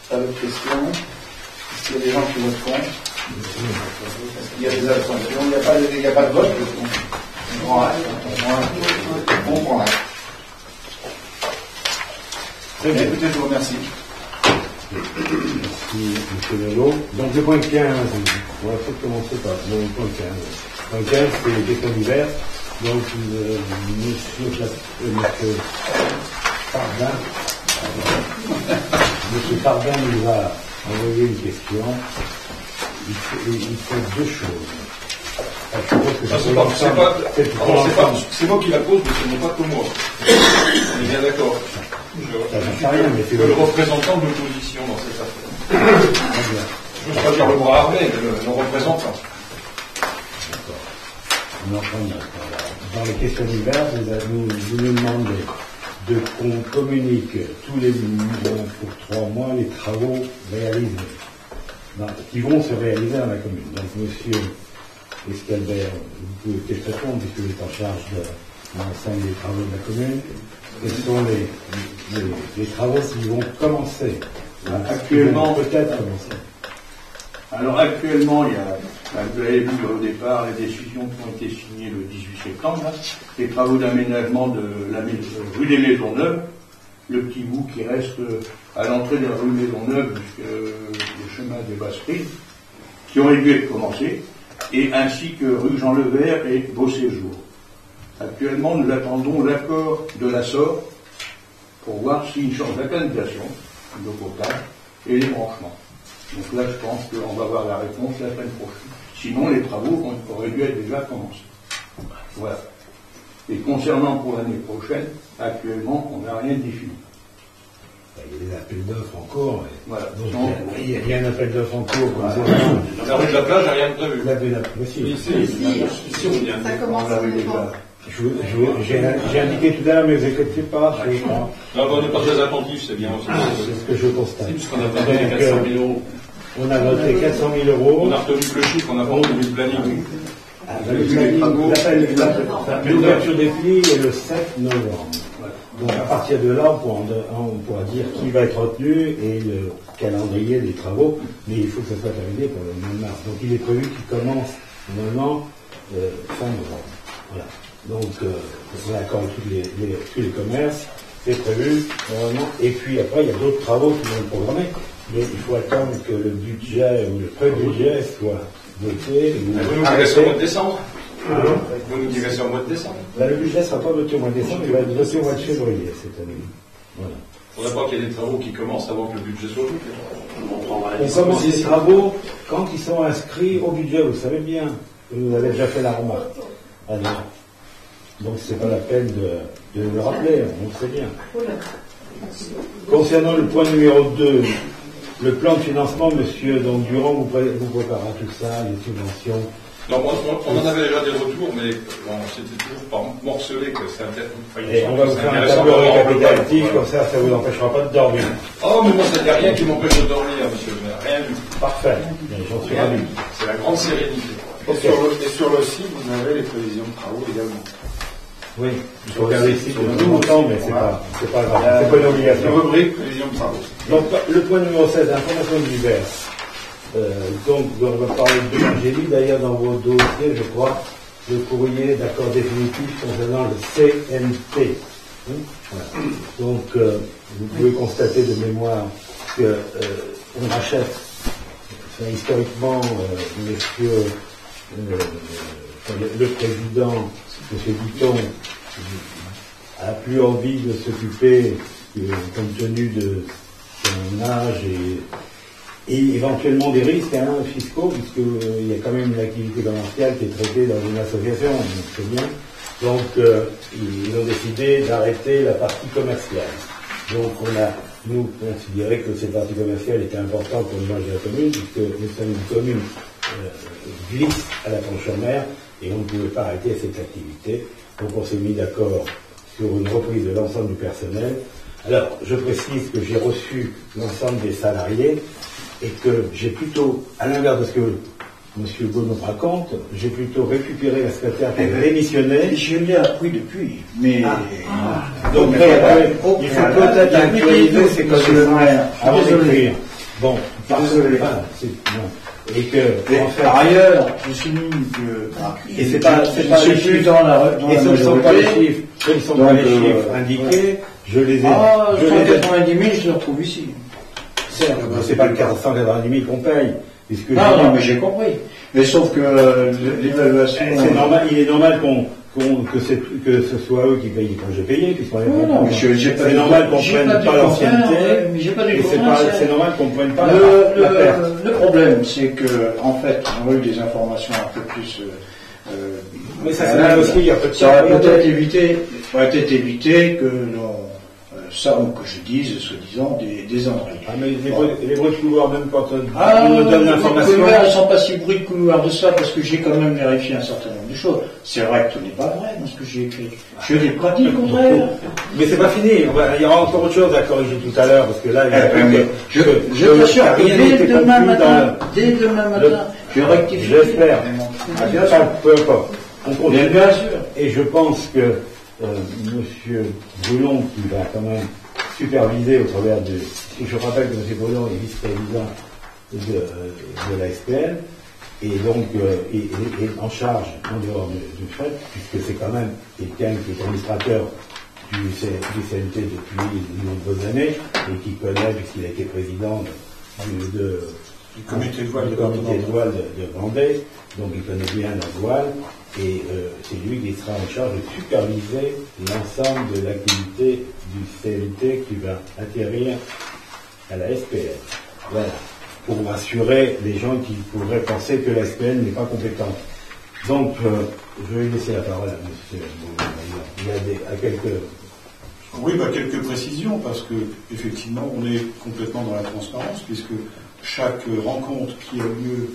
Pas d'autres questions? Est-ce qu'il y a des gens qui votent contre? Est-ce qu'il y a des abstentions? Il n'y a pas de vote? On prend acte. On prend acte. Très bien, écoutez, je vous remercie. Merci, M. Lello. Donc, le point 15, on va peut-être commencer par le point 15. Le point 15, c'est les questions diverses. Donc, M. Pardin nous a envoyé une question. Il fait deux choses. C'est moi qui la pose, mais ce n'est pas que moi. On est bien d'accord. Je suis le représentant de l'opposition dans cette affaire. Je ne veux pas dire le bras armé, mais le représentant. Dans les questions diverses, vous nous demandez qu'on communique tous les pour 3 mois les travaux réalisés, qui vont se réaliser dans la commune. Donc, monsieur Escalbert, vous pouvez peut-être répondre, puisque vous êtes en charge de l'ensemble des travaux de la commune. Quels sont les travaux qui vont commencer? Actuellement, peut-être commencer. Alors actuellement, il y a, vous avez vu au départ les décisions qui ont été signées le 18 septembre, là, les travaux d'aménagement de la rue des Maisonneuves, le petit bout qui reste à l'entrée de la rue Maisonneuve jusqu'au chemin des Basseries, qui ont dû être commencés, et ainsi que rue Jean Levert et Beau Séjour. Actuellement, nous attendons l'accord de la SOR pour voir s'il change la canalisation, l'eau potable et les branchements. Donc là, je pense qu'on va avoir la réponse la semaine prochaine. Sinon, les travaux auraient dû être déjà commencés. Voilà. Et concernant pour l'année prochaine, actuellement, on n'a rien défini. Il y a des appels d'offres en cours. Voilà. Donc, il y a un appel d'offres en cours. Voilà. Dans la rue de la plage, il n'y a rien de prévu. La rue de la plage, Ça commence à j'ai indiqué tout à l'heure, mais vous n'écoutez pas. Non, on n'est pas très attentif, c'est bien aussi. C'est ce que je constate. Puisqu'on a donné 400 000 euros. On a noté 400 000 euros. On a retenu le chiffre, on n'a pas retenu le planning. L'ouverture des plis est le 7 novembre. Donc à partir de là, on pourra dire qui va être retenu et le calendrier des travaux, mais il faut que ça soit terminé pour le mois de mars. Donc il est prévu qu'il commence normalement fin novembre. Voilà. Donc on accorde tous les commerces, c'est prévu normalement. Et puis après, il y a d'autres travaux qui vont être programmés. Mais il faut attendre que le budget ou le pré-budget soit voté. Vous nous direz ça au mois de décembre. Vous nous direz ça au mois de décembre. Le budget ne sera pas voté au mois de décembre, il va être voté au mois de février cette année. Voilà. Il ne faudrait pas qu'il y ait des travaux qui commencent avant que le budget soit voté. On commence les travaux quand ils sont inscrits au budget, vous savez bien. Vous nous avez déjà fait la remarque. Alors, donc c'est pas la peine de le rappeler, on le sait bien. Concernant le point numéro 2, le plan de financement, monsieur Durand vous préparera tout ça, les subventions. Non, on en avait déjà des retours, mais c'était toujours par morcelé que c'était intéressant. Et on va vous faire un tableau récapitulatif, comme ça ne vous empêchera pas de dormir. Oh, mais moi, il n'y a rien qui m'empêche de dormir, monsieur le maire, rien du tout. Parfait, j'en suis ravi. C'est la grande sérénité. Et sur le site, vous avez les prévisions de travaux également. Oui, il faut regarder ici de tout temps, mais c'est pas grave, c'est pas une obligation. Rubrique prévision de travaux. Donc, le point numéro 16, informations diverses. Donc, on va parler de. J'ai lu d'ailleurs dans vos dossiers, je crois, le courrier d'accord définitif concernant le CNT. Voilà. Donc, vous pouvez constater de mémoire qu'on rachète, historiquement, le président, M. Dutton, a plus envie de s'occuper, compte tenu de son âge et éventuellement des risques fiscaux, puisqu'il y a quand même une activité commerciale qui est traitée dans une association, c'est bien. Donc, ils ont décidé d'arrêter la partie commerciale. Donc, nous considéré que cette partie commerciale était importante pour l'image de la commune, puisque nous sommes une commune glisse à la Tronche-sur-Mer, et on ne pouvait pas arrêter cette activité. Donc, on s'est mis d'accord sur une reprise de l'ensemble du personnel. Alors, je précise que j'ai reçu l'ensemble des salariés, et que j'ai plutôt, à l'inverse de ce que M. Beaune raconte, j'ai plutôt récupéré la secrétaire qui avait démissionné. Je l'ai appris depuis, mais... Donc, il faut peut-être actualiser ces connaissances avant d'écrire. Bon, désolé. Voilà, et que, par ailleurs, je souligne que... et c'est pas les chiffres dans la et ce ne sont pas les chiffres. Ce ne sont pas les chiffres indiqués. Je les ai. 190 000, je les retrouve ici. C'est pas le 190 000 qu'on paye. Non, mais j'ai compris. Mais sauf que l'évaluation... C'est normal, il est normal que ce soit eux qui payent les congés payés, puisqu'on les c'est normal qu'on ne prenne pas l'ancienneté. C'est normal qu'on ne prenne pas la perte. Le problème, c'est que, en fait, on a eu des informations un peu plus... mais ça, c'est aussi, il y a peut-être... Ça aurait peut-être évité que l'on... ça, ou que je dise, soi-disant, des ennuis. Ah, mais les bruits de couloir, même quand on me donne l'information... Ils ne sont pas si bruits de couloir de ça, parce que j'ai quand même vérifié un certain nombre de choses. C'est vrai que ce n'est pas vrai, dans ce que j'ai écrit. Je l'ai pas dit le contraire. Mais c'est pas fini. Il y aura encore autre chose à corriger tout à l'heure, parce que là, je t'assure, dès demain matin, je rectifie. J'espère. Peu importe. On continue. Bien sûr. Et je pense que M. Boulon, qui va quand même superviser au travers de... Je rappelle que M. Boulon est vice-président de la SPL, et donc est en charge en dehors du FRET, puisque c'est quand même quelqu'un qui est administrateur du CNT depuis de nombreuses années, et qui connaît, puisqu'il a été président du comité de voile de Vendée, donc il connaît bien la voile, et c'est lui qui sera en charge de superviser l'ensemble de l'activité du CNT qui va atterrir à la SPL. Voilà. Pour assurer les gens qui pourraient penser que la SPL n'est pas compétente. Donc, je vais laisser la parole à M. Il y a quelques... Oui, quelques précisions, parce que effectivement, on est complètement dans la transparence, puisque chaque rencontre qui ont lieu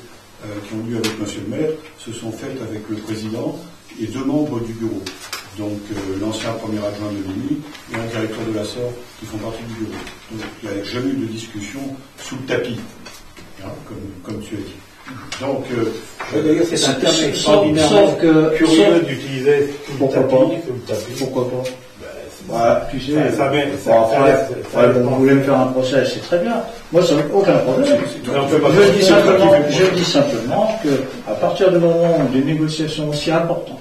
avec M. le maire se sont faites avec le président et 2 membres du bureau. Donc l'ancien premier adjoint de Mini et un directeur de la SOR qui font partie du bureau. Donc il n'y a jamais eu de discussion sous le tapis, hein, comme tu as dit. Donc, c'est un terme extraordinairement curieux d'utiliser sous le tapis. Pourquoi pas? Voilà, tu sais, vous voulez me faire un procès, c'est très bien. Moi, ça n'a aucun problème. Je dis simplement qu'à partir du moment où des négociations aussi importantes,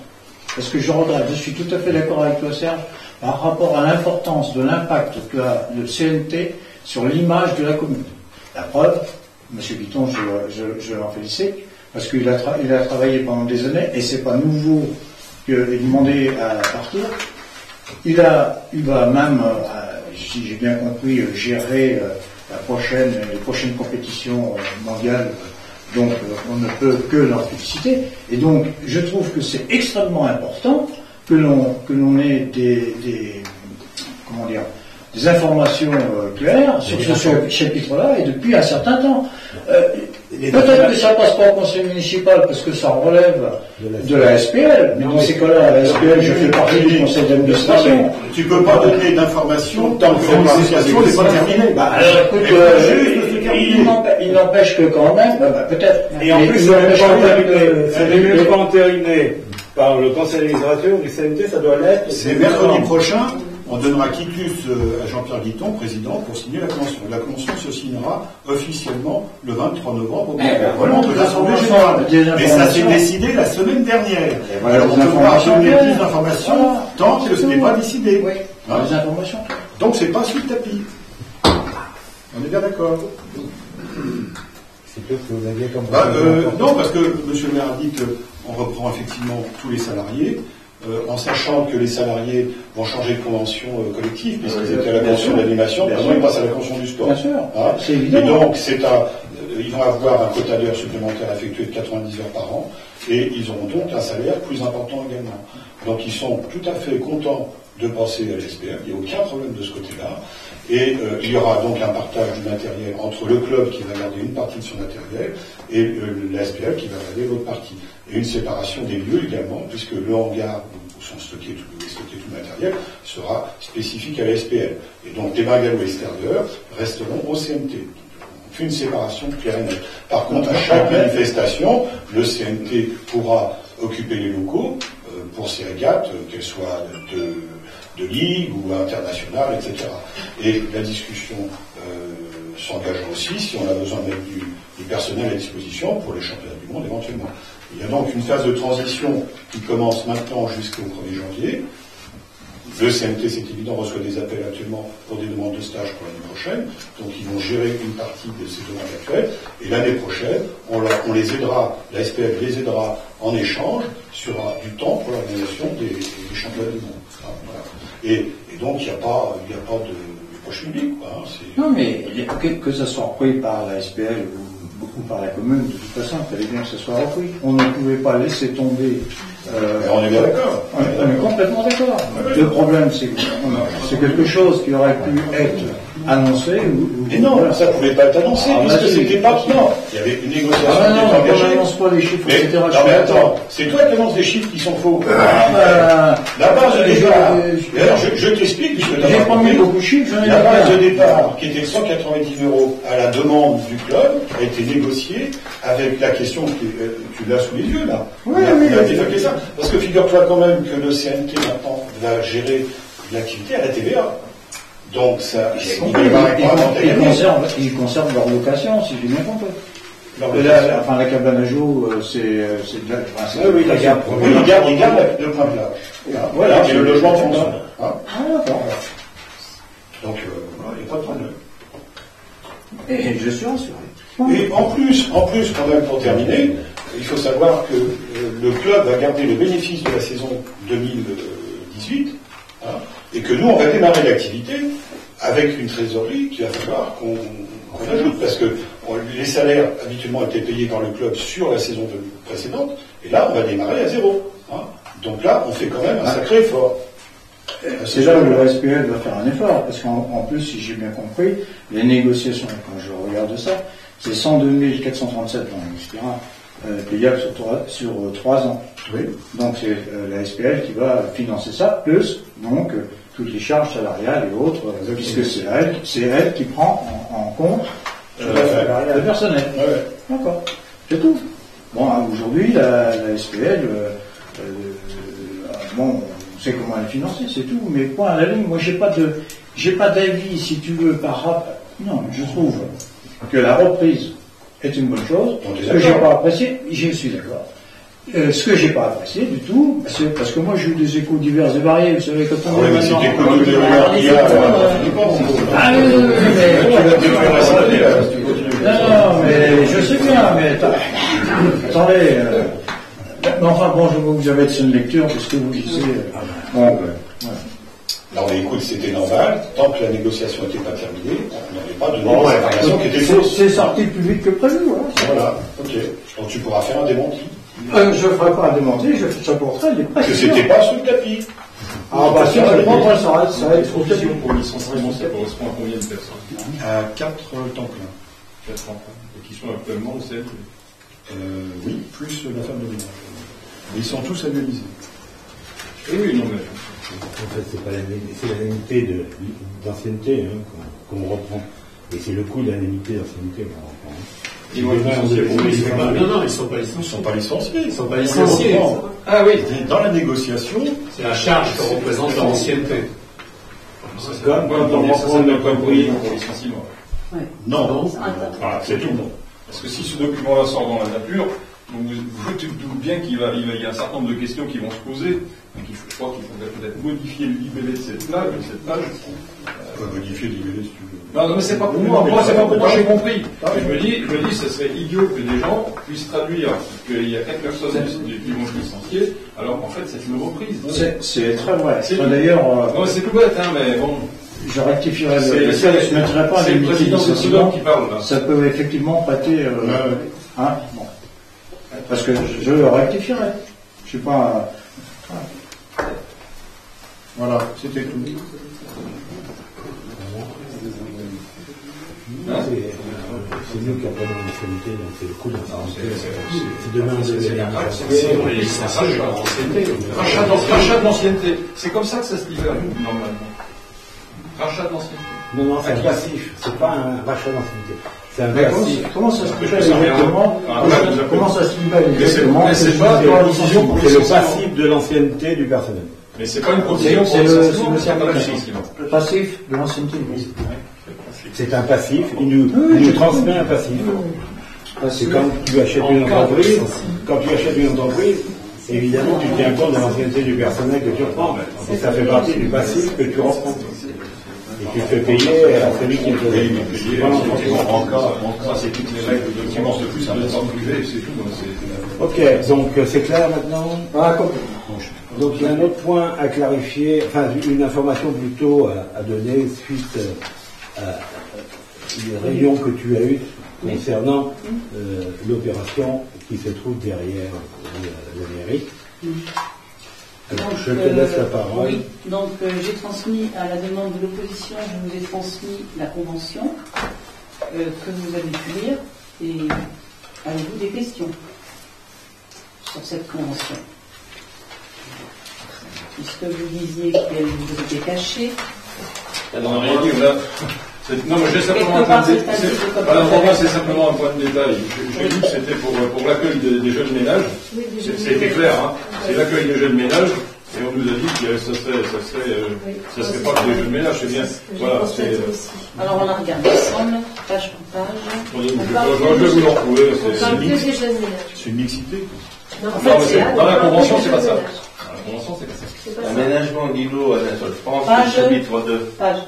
parce que je suis tout à fait d'accord avec toi, Serge, par rapport à l'importance de l'impact que a le CNT sur l'image de la commune. La preuve, M. Bitton, je l'en félicite, parce qu'il a travaillé pendant des années, et c'est pas nouveau qu'il demandait à partir. Il va même, si j'ai bien compris, gérer les prochaines compétitions mondiales. Donc, on ne peut que l'en féliciter. Et donc, je trouve que c'est extrêmement important que l'on ait des informations claires sur ce chapitre-là, et depuis un certain temps. Peut-être que ça ne passe pas au conseil municipal parce que ça relève de la SPL, mais dans ces cas-là, la SPL, je fais partie du conseil d'administration. Tu ne peux pas donner d'informations tant que la négociation n'est pas terminée. Alors écoute, il n'empêche que quand même, peut-être. Et en plus, ça n'est pas entériné par le conseil d'administration du CNT, ça doit l'être. C'est mercredi prochain. On donnera quitus à Jean-Pierre Guiton, président, pour signer la convention. La convention se signera officiellement le 23 novembre de l'Assemblée générale. Mais ça s'est décidé la semaine dernière. Alors on devra donner plus d'informations tant que ce n'est pas décidé. Des informations. Donc c'est pas sous le tapis. On est bien d'accord. C'est tout ce que vous aviez comme non, parce que M. le maire a dit qu'on reprend effectivement tous les salariés. En sachant que les salariés vont changer de convention collective, puisqu'ils étaient à la convention d'animation, maintenant ils passent à la convention du sport. Bien sûr, c'est évident. Et donc, ils vont avoir un quota d'heures supplémentaires effectué de 90 heures par an, et ils auront donc un salaire plus important également. Donc, ils sont tout à fait contents de passer à l'SPL, il n'y a aucun problème de ce côté-là, et il y aura donc un partage du matériel entre le club qui va garder une partie de son matériel, et l'SPL qui va garder l'autre partie. Et une séparation des lieux également, puisque le hangar où sont stockés tout le matériel sera spécifique à la SPL. Et donc des bungalows extérieurs resteront au CNT. fait une séparation claire et nette. Par contre, à chaque manifestation, le CNT pourra occuper les locaux pour ces régates, qu'elles soient de ligue ou internationale, etc. Et la discussion s'engagera aussi si on a besoin de mettre du personnel à disposition pour les championnats du monde éventuellement. Il y a donc une phase de transition qui commence maintenant jusqu'au 1er janvier. Le CNT, c'est évident, reçoit des appels actuellement pour des demandes de stage pour l'année prochaine. Donc ils vont gérer une partie de ces demandes actuelles. Et l'année prochaine, on les aidera, la SPF les aidera en échange sur du temps pour l'organisation des championnats du monde. Voilà. Et donc il n'y a pas de poche publique. Non, mais que ce soit repris par la SPL ou par la commune, de toute façon, il fallait bien que ce soit repris. On ne pouvait pas laisser tomber. On est bien d'accord. On est complètement d'accord. Le problème, c'est que c'est quelque chose qui aurait pu être annoncé Mais non, ça ne pouvait pas être annoncé, puisque c'était pas non. Il y avait une négociation qui était engagée. On n'annonce pas les chiffres, etc. Non, mais attends, c'est toi qui annonces des chiffres qui sont faux. La base de départ. Alors, je t'explique, puisque j'ai pas mis beaucoup de chiffres. La base de départ, qui était de 190 € à la demande du club, a été négociée avec la question tu l'as sous les yeux, là. Oui. Ça. Parce que figure-toi quand même que le CNT maintenant va gérer l'activité à la TVA. Donc ça, ils conservent leur location, si j'ai bien compris. La cabane à jour, c'est oui, ils gardent le point de plage. Voilà, c'est le logement de fonction. D'accord. Donc, il n'y a pas de problème. Et je suis rassuré. Et en plus, quand même, pour terminer, il faut savoir que le club va garder le bénéfice de la saison 2018, et que nous, on va démarrer l'activité avec une trésorerie qu'il va falloir qu'on ajoute, parce que les salaires habituellement étaient payés par le club sur la saison précédente, et là, on va démarrer à zéro. Donc là, on fait quand même un sacré effort. C'est là où le SPL va faire un effort, parce qu'en plus, si j'ai bien compris, les négociations, quand je regarde ça, c'est 102 437 payable sur 3 ans. Oui. Donc c'est la SPL qui va financer ça, plus donc toutes les charges salariales et autres, puisque c'est elle qui prend en compte le personnel. Ouais. D'accord. C'est tout. Bon, aujourd'hui, la SPL, on sait comment elle est financée, c'est tout, mais point à la ligne, moi j'ai pas d'avis, si tu veux, non, je trouve que la reprise est une bonne chose. Ce que j'ai pas apprécié, je suis d'accord. Ce que j'ai pas apprécié du tout, c'est parce que moi j'ai eu des échos divers et variés, vous savez, quand on est maintenant... Non, mais je sais bien, mais attendez, enfin bon, je vous avais de une lecture, parce que vous disiez... Alors, écoute, c'était normal, tant que la négociation n'était pas terminée, on n'avait pas de information qui était fausse. C'est sorti plus vite que prévu. Voilà, ok. Donc tu pourras faire un démenti. Je ne ferai pas un démenti, je supporterai les parce que c'était pas sous le tapis. Si on le prend, ça va être au tapis. Pour licenciement, ça correspond à combien de personnes? À 4 temps plein. 4 temps plein. Et qui sont actuellement au CNT? Oui, plus la femme de ménage. Ils sont tous annualisés. Oui, non, mais... En fait, c'est l'indemnité d'ancienneté qu'on reprend. Et c'est le coût de l'indemnité d'ancienneté qu'on reprend. Ils vont être licenciés. Non, ils ne sont pas licenciés. Ils ne sont pas licenciés. Ah oui. Dans la négociation, c'est la charge que représente l'ancienneté. Comme quand on reprend le employé pour licenciement. Non. Voilà, c'est tout. Parce que si ce document-là sort dans la nature, vous doutez bien qu'il y a un certain nombre de questions qui vont se poser. Donc je crois qu'il faudrait peut-être modifier le libellé de cette page. Modifier le libellé, si tu veux. Non, mais c'est pas pour moi. Moi, c'est pas pour moi, j'ai compris. Je me dis, ce serait idiot que des gens puissent traduire qu'il y a 4 personnes qui vont se licencier, alors qu'en fait, c'est une reprise. C'est très vrai. D'ailleurs. Non, c'est tout bête, mais bon. Je rectifierai je ne mettrai pas les présidents de Soudan qui parlent, là. Ça peut effectivement prêter. Bon. Parce que je rectifierai. Je suis pas. Voilà, c'était tout. C'est nous qui appelons l'ancienneté, donc c'est le coût de l'ancienneté. C'est demain, rachat d'ancienneté. C'est comme ça que ça se libère, normalement. Rachat d'ancienneté. Non, c'est un passif, c'est pas un rachat d'ancienneté. C'est un Mais passif. comment ça se libelle exactement? Comment ça se libelle exactement? Mais c'est pas une provision pour C'est le licenciement. passif de l'ancienneté du personnel. Mais c'est pas une provision pour C'est licenciement. le passif de l'ancienneté. C'est un passif, il nous transmet un passif. C'est quand tu achètes une entreprise, évidemment tu tiens compte de l'ancienneté du personnel que tu reprends. Et ça fait partie du passif que tu reprends. Et tu fais payer à celui qui est payé. En cas, c'est toutes les règles de dimanche de plus, un temps privé, c'est tout. Ok, donc c'est clair maintenant. Ah, complètement. Donc il y a un autre point à clarifier, enfin une information plutôt à donner suite à une réunion que tu as eue concernant l'opération qui se trouve derrière la mairie. Alors, Donc, je te laisse la parole. Oui, donc j'ai transmis à la demande de l'opposition, je vous ai transmis la convention que vous avez pu lire. Et avez-vous des questions sur cette convention? Puisque vous disiez qu'elle vous était cachée. On n'a rien dit, là. Non, mais j'ai simplement un point de détail. C'est simplement un point de détail. J'ai dit que c'était pour l'accueil des jeunes ménages. C'était clair, hein. C'est l'accueil des jeunes ménages. Et on nous a dit que ça serait pas que des jeunes ménages, c'est bien. Voilà, c'est. Alors on a regardé ensemble, page par page. Je vais vous le retrouver. C'est une mixité. Dans la convention, c'est pas ça. Dans la convention, c'est pas ça. Aménagement d'îlots Anatole France, Page- chapitre 2. Page.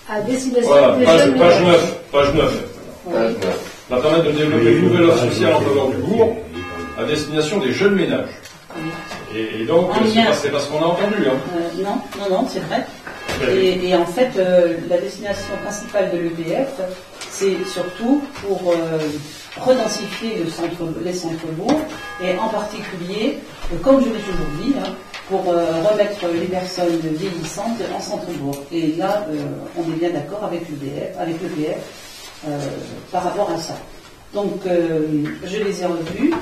À destination Voilà, des page jeunes 9. Page 9. Oui. Va permettre de développer une nouvelle offre sociale en faveur du bourg à destination des jeunes ménages. Et donc, c'est parce qu'on a entendu. Hein. Non, c'est vrai. Et en fait, la destination principale de l'EPF, c'est surtout pour redensifier les centres-bourgs, et en particulier, comme je l'ai toujours dit, hein, pour remettre les personnes vieillissantes en centre-bourg. Et là, on est bien d'accord avec l'EPF par rapport à ça. Donc, je les ai revus.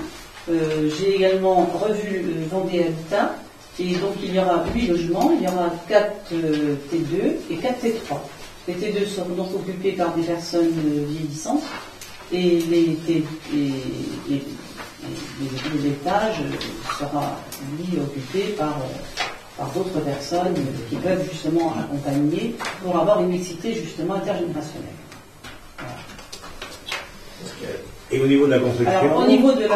J'ai également revu Vendée Habitat, et donc il y aura 8 logements, il y aura 4 T2 et 4 T3. Les T2 seront donc occupés par des personnes vieillissantes, et l'étage sera, lui, occupé par d'autres personnes qui peuvent justement accompagner pour avoir une mixité justement intergénérationnelle. Voilà. Et au niveau de la construction? Alors au niveau de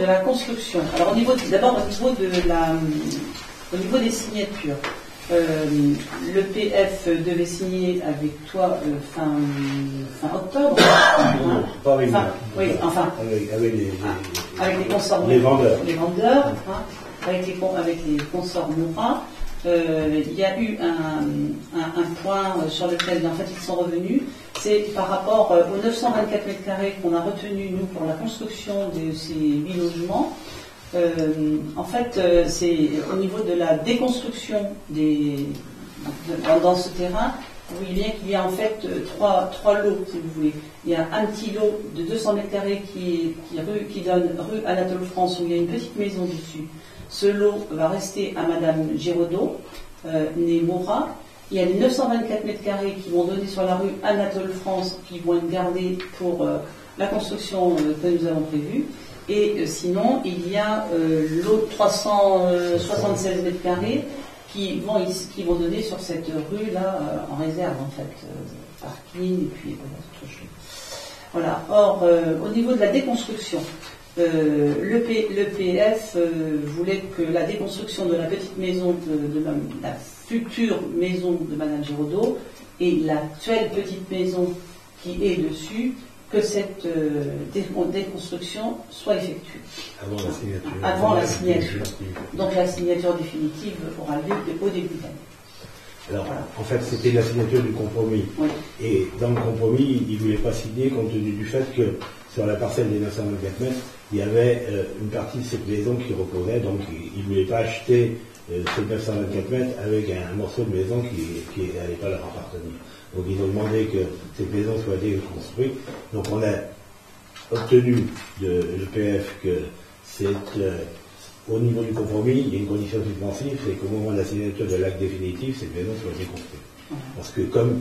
la construction, alors d'abord au niveau des signatures, le PF devait signer avec toi fin octobre. Pas avec moi. Oui, enfin. Avec les consorts. Les vendeurs. Les vendeurs, hein, avec les consorts Moura. Il y a eu un point sur lequel en fait ils sont revenus, c'est par rapport aux 924 mètres carrés qu'on a retenu nous pour la construction de ces 8 logements. En fait, c'est au niveau de la déconstruction dans ce terrain, vous voyez bien qu'il y a en fait trois lots, si vous voulez. Il y a un petit lot de 200 mètres carrés qui donne rue Anatole France, où il y a une petite maison dessus. Ce lot va rester à Madame Giraudot, née Moura. Il y a les 924 mètres carrés qui vont donner sur la rue Anatole France, qui vont être gardés pour la construction que nous avons prévue. Et sinon, il y a l'autre 376 mètres carrés qui vont donner sur cette rue-là en réserve, en fait, parking, et puis voilà, autre chose. Voilà. Or, au niveau de la déconstruction, l'EPF voulait que la déconstruction de la petite maison, de la future maison de Madame Giraudot, et l'actuelle petite maison qui est dessus, que cette déconstruction soit effectuée. Avant la signature. Donc la signature définitive aura lieu au début de l'année. Alors, voilà. En fait, c'était la signature du compromis. Oui. Et dans le compromis, il ne voulait pas signer compte tenu du fait que sur la parcelle des 924 mètres, il y avait une partie de cette maison qui reposait, donc il ne voulait pas acheter ces 924 mètres avec un morceau de maison qui n'allait pas leur appartenir. Donc ils ont demandé que cette maison soit déconstruite. Donc on a obtenu de l'EPF que c'est au niveau du compromis, il y a une condition suspensive, c'est qu'au moment de la signature de l'acte définitif, cette maison soit déconstruite. Parce que comme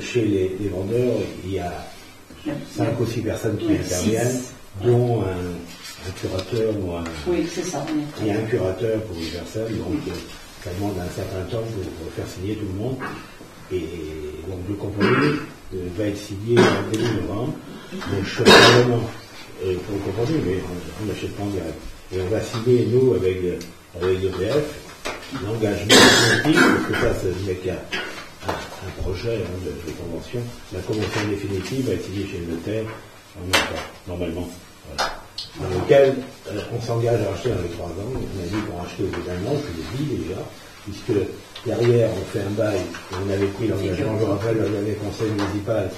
chez les vendeurs, il y a 5 ou 6 personnes qui interviennent, dont un curateur ou un... Oui, c'est ça. Il y a un curateur pour une personne, donc ça demande un certain temps pour faire signer tout le monde. Et donc le compromis va être signé en début novembre. Donc je suis probablement pour le compromis, mais on n'achète pas en direct. Et on va signer, nous, avec l'EPF, l'engagement définitif, parce que ça, c'est qu'il y a un projet de convention. La convention définitive va être signée chez le notaire en même temps, normalement. Voilà. Dans lequel on s'engage à acheter dans les 3 ans. On a dit qu'on rachetait au bout d'un an, je l'ai dit déjà, puisque derrière on fait un bail, et on avait pris l'engagement, je rappelle, dans le conseil municipal,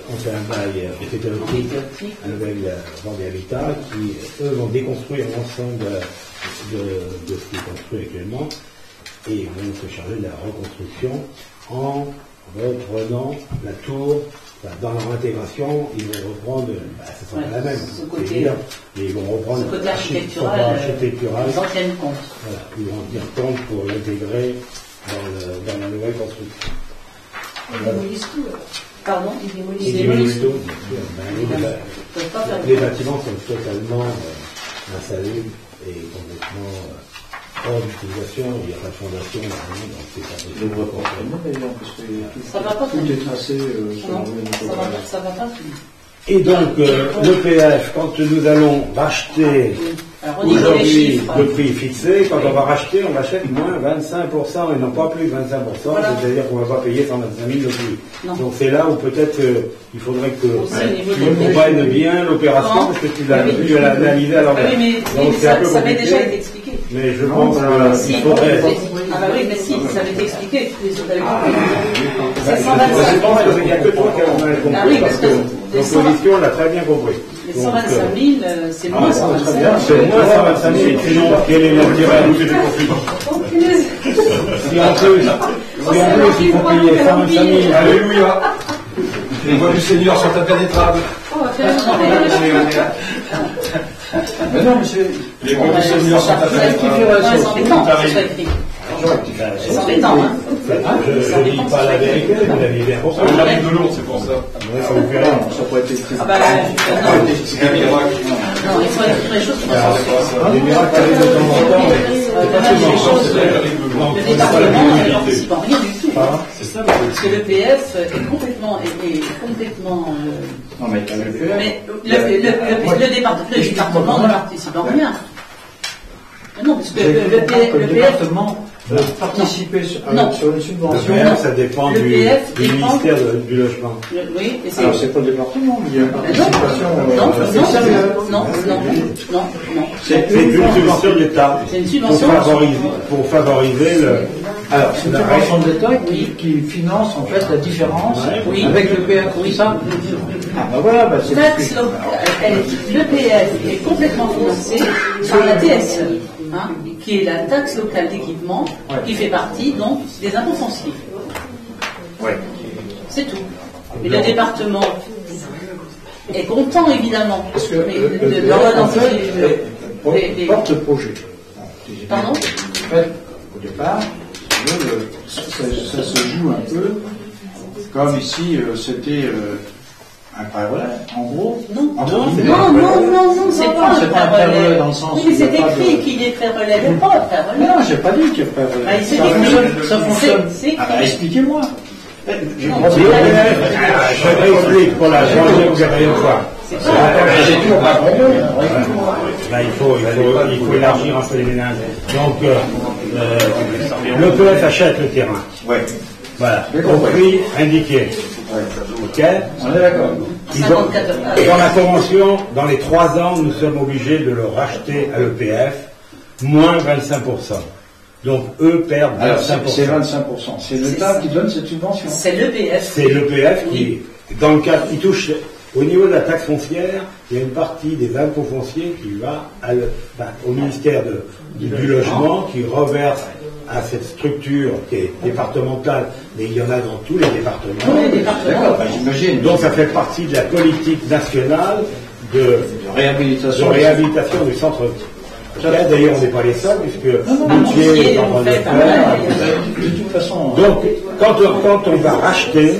on fait un bail effectif avec la Banque d'Habitat, qui eux vont déconstruire l'ensemble de ce qui est construit actuellement, et vont se charger de la reconstruction en reprenant la tour. Dans leur intégration, ils vont reprendre, ce sera la même, ce côté, mais ils vont reprendre ce côté architectural, ils en tiennent compte. Voilà, ils vont en tenir compte pour l'intégrer dans la nouvelle construction. Ils démolissent tout. Pardon? Ils démolissent tout. Les bâtiments sont totalement insalubres et complètement hors d'utilisation, il n'y a pas de fondation, donc c'est pas possible. Je vois pas vraiment d'ailleurs, parce que ça va pas tout est tracé ça va pas. Et donc, l'EPF, quand nous allons racheter, aujourd'hui, le prix fixé, quand on va racheter, on achète moins 25% et non pas plus 25%, voilà. C'est-à-dire qu'on ne va pas payer 125 000 de plus. Non. Donc c'est là où peut-être il faudrait que tu comprennes bien l'opération, parce que tu l'as analysé à l'envers. Donc ça avait déjà été expliqué. Mais je pense qu'il faudrait... Ah bah oui, mais si, ça avait été expliqué. C'est 125 000. Il n'y a que toi qui as mal compris. Ah oui, parce que l'opposition l'a très bien compris. Les 125 000, c'est moins 125 000. C'est moins 125 000. Sinon, quel est l'intérêt? Si en plus, il faut payer 125 000. Alléluia. Les voix du Seigneur sont impénétrables. Mais non, monsieur. Les voix du Seigneur sont impénétrables. C'est embêtant, hein. Je ne dis pas la vérité, vous l'aviez bien compris. On arrive de lourd, c'est pour ça. Ça vous fait rien. Ça pourrait être très... Ah bah c'est un miracle. Non, il faut écrire les choses qui sont Les miracles arrivent de temps en temps, mais pas le département n'est participant rien du tout. C'est ça, parce que l'EPF est complètement non, mais le département ne participe en rien. Non, parce que le département participer sur une subvention. Ça dépend du ministère du logement. Oui, et alors c'est pas le département, mais il y a une participation. Non. C'est une subvention de l'État. C'est une subvention pour favoriser le. Alors, c'est une subvention de l'État qui finance en fait la différence avec le PF. Oui, ça. Ah ben voilà, c'est l'EPF est complètement financé par la TSE, qui est la taxe locale d'équipement, qui fait partie donc des impôts fonciers. C'est tout. Mais le département est content évidemment de relancer porte le projet. Pardon ? En fait, au départ, ça se joue un peu comme ici c'était un prêt relais, en gros. Non, c'est pas un prêt relais dans le sens. Oui, mais c'est écrit qu'il est prêt relais, mais pas un prêt relais. Non, j'ai pas dit qu'il y a prêt relais. Ça fonctionne. Expliquez-moi. Je réexplique pour la troisième fois. Il faut élargir un peu les ménages. Donc, l'EPF achète le terrain. Voilà, au prix indiqué. Ok. On est d'accord. Dans la convention, dans les 3 ans, nous sommes obligés de le racheter à l'EPF, moins 25%. Donc, eux perdent 25%. C'est 25%. C'est l'État qui donne cette subvention. C'est l'EPF. C'est l'EPF qui, dans le cas, qui touche, au niveau de la taxe foncière, il y a une partie des impôts fonciers qui va au ministère du logement, qui reverse à cette structure qui est départementale, mais il y en a dans tous les départements. D'accord, j'imagine. Donc ça fait partie de la politique nationale de réhabilitation du centre. Là, d'ailleurs, on n'est pas les seuls, puisque Moutier, on fait pas mal. De toute façon. Donc, quand on va racheter,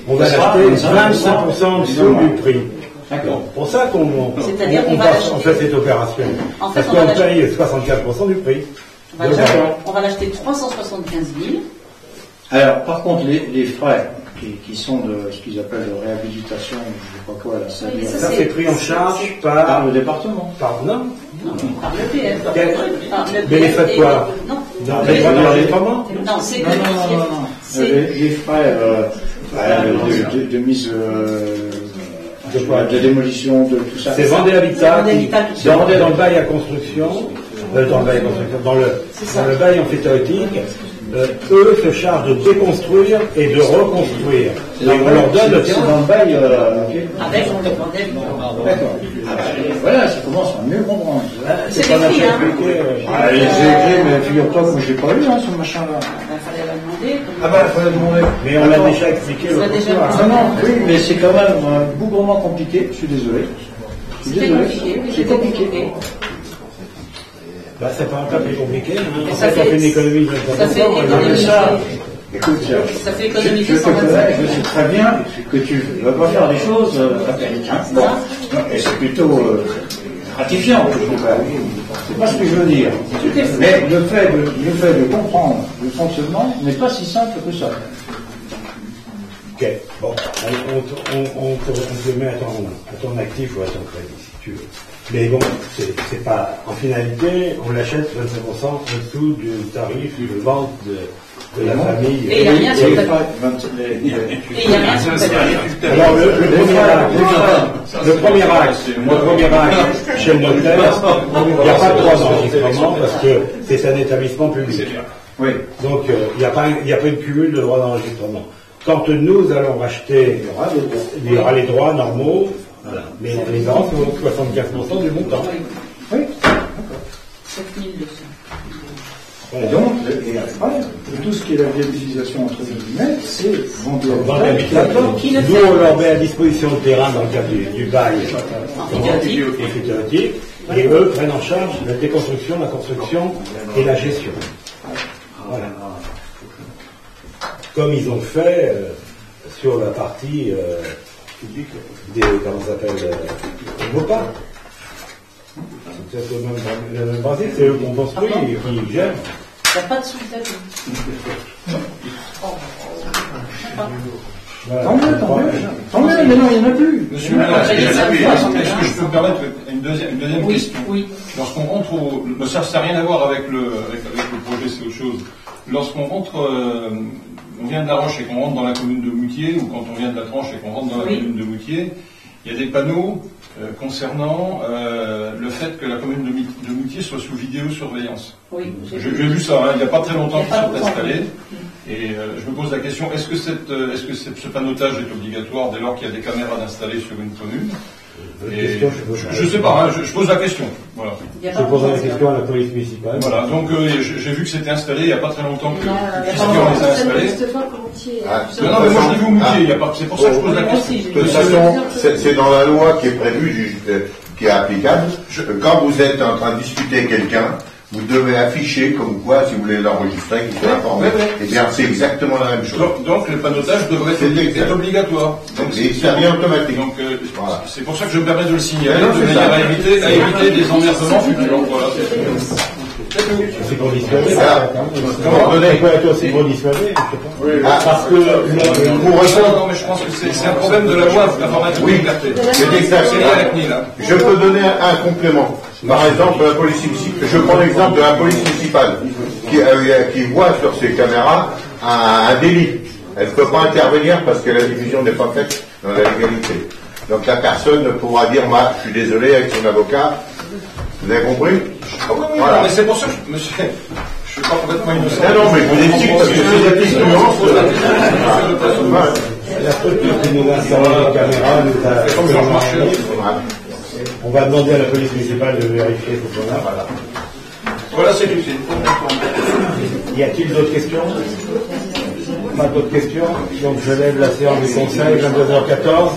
on va l'acheter 25% en dessous du prix. D'accord. C'est pour ça qu'on C'est-à-dire qu'on va on fait cette opération. En fait, Parce on va qu'on paye 64% du prix. On va l'acheter 375 000. Alors, par contre, les frais qui sont de ce qu'ils appellent de réhabilitation, je ne sais pas quoi, là, ça c'est pris en charge par le département. Non, par le PF. Mais les frais de quoi? Non. Les frais d'enregistrement? Non, c'est non. Les frais de mise de démolition, de tout ça. C'est Vendée Habitat qui vendait dans le bail à construction, dans le bail emphytéotique, eux se chargent de déconstruire et de reconstruire. On leur donne le terrain. C'est dans le bail. Avec le Vendée Habitat. D'accord. Voilà, ça commence à mieux comprendre. C'est pas écrit, j'ai écrit, mais figure-toi que j'ai pas lu ce machin-là. Il fallait la demander. Il fallait demander. Mais on l'a déjà expliqué l'autre fois. Non, oui, mais c'est quand même bougrement compliqué, je suis désolé. C'est compliqué. C'est pas un cas plus compliqué. En fait, on fait une économie de 25%. Écoute, ça fait économiser je sais très bien que tu ne vas pas faire des choses bon, et c'est plutôt gratifiant. C'est pas ce que je veux dire. Mais le fait de comprendre le fonctionnement n'est pas si simple que ça. Ok, bon, on te met à ton actif ou à ton crédit, si tu veux. Mais bon, c'est pas, en finalité, on l'achète 25% en dessous du tarif de vente de la famille. Et il n'y a rien sur le Alors, le premier acte, chez le notaire, il n'y a pas de droit d'enregistrement parce que c'est un établissement public. Oui. Donc, il n'y a pas de cumul de droits d'enregistrement. Quand nous allons racheter, il y aura les droits normaux, voilà. Mais les gens sont 75% du montant. Oui. 7200. Et donc, et après, tout ce qui est la viabilisation entre guillemets, c'est Vendée Habitat. Nous, on leur met à disposition le terrain dans le cadre du bail emphytéotique, et eux prennent en charge la déconstruction, la construction et la gestion. Voilà. Comme ils ont fait sur la partie comment ça s'appelle, Mopa. C'est le même principe, c'est eux qui ont construit et qui gèrent. Il n'y a pas de sous-tableau. Tant mieux, mais non, il n'y en a plus. Monsieur le maire, est-ce que je peux me permettre une deuxième question? Oui. Lorsqu'on rentre ça n'a rien à voir avec le projet, c'est autre chose. Lorsqu'on rentre, on vient de La Roche et qu'on rentre dans la commune de Moutier, ou quand on vient de La Tranche et qu'on rentre dans la commune de Moutier, il y a des panneaux concernant le fait que la commune de Moutier soit sous vidéosurveillance. Oui. J'ai vu ça, il n'y a pas très longtemps qu'ils sont installés. Et je me pose la question, est-ce que ce panneautage est obligatoire dès lors qu'il y a des caméras installées sur une commune? Je ne sais pas, je pose la question. Voilà. Je pose la question à la police municipale. Voilà, donc j'ai vu que c'était installé il n'y a pas très longtemps que on les a installés. Non, mais moi je dis vous Moutier, c'est pour ça que je pose la question. De toute façon, c'est dans la loi qui est prévue, qui est applicable. Quand vous êtes en train de discuter avec quelqu'un, vous devez afficher comme quoi, si vous voulez l'enregistrer, qu'il soit informé. Eh bien, c'est exactement la même chose. Donc le panneautage devrait être obligatoire. Donc, ça vient automatique. Donc voilà. C'est pour ça que je me permets de le signaler, de manière à éviter des emmerdements futurs. Voilà, c'est pour dissuader. C'est pour dissuader. Parce que non, mais je pense que c'est un problème de la loi informatique de liberté. C'est exactement. Je peux donner un complément. Par exemple, la police municipale. Je prends l'exemple de la police municipale qui voit sur ses caméras un délit. Elle ne peut pas intervenir parce que la diffusion n'est pas faite dans la légalité. Donc la personne ne pourra dire, moi, je suis désolé avec son avocat. Vous avez compris? Voilà. Mais c'est pour ça que monsieur, je suis pas complètement innocent. Non, mais vous expliquez parce que c'est la différence. La structure qui nous a installé les caméras nous a. On va demander à la police municipale de vérifier ce point-là. Voilà, c'est tout. Y a-t-il d'autres questions? Pas d'autres questions? Donc je lève la séance du conseil, 22h14.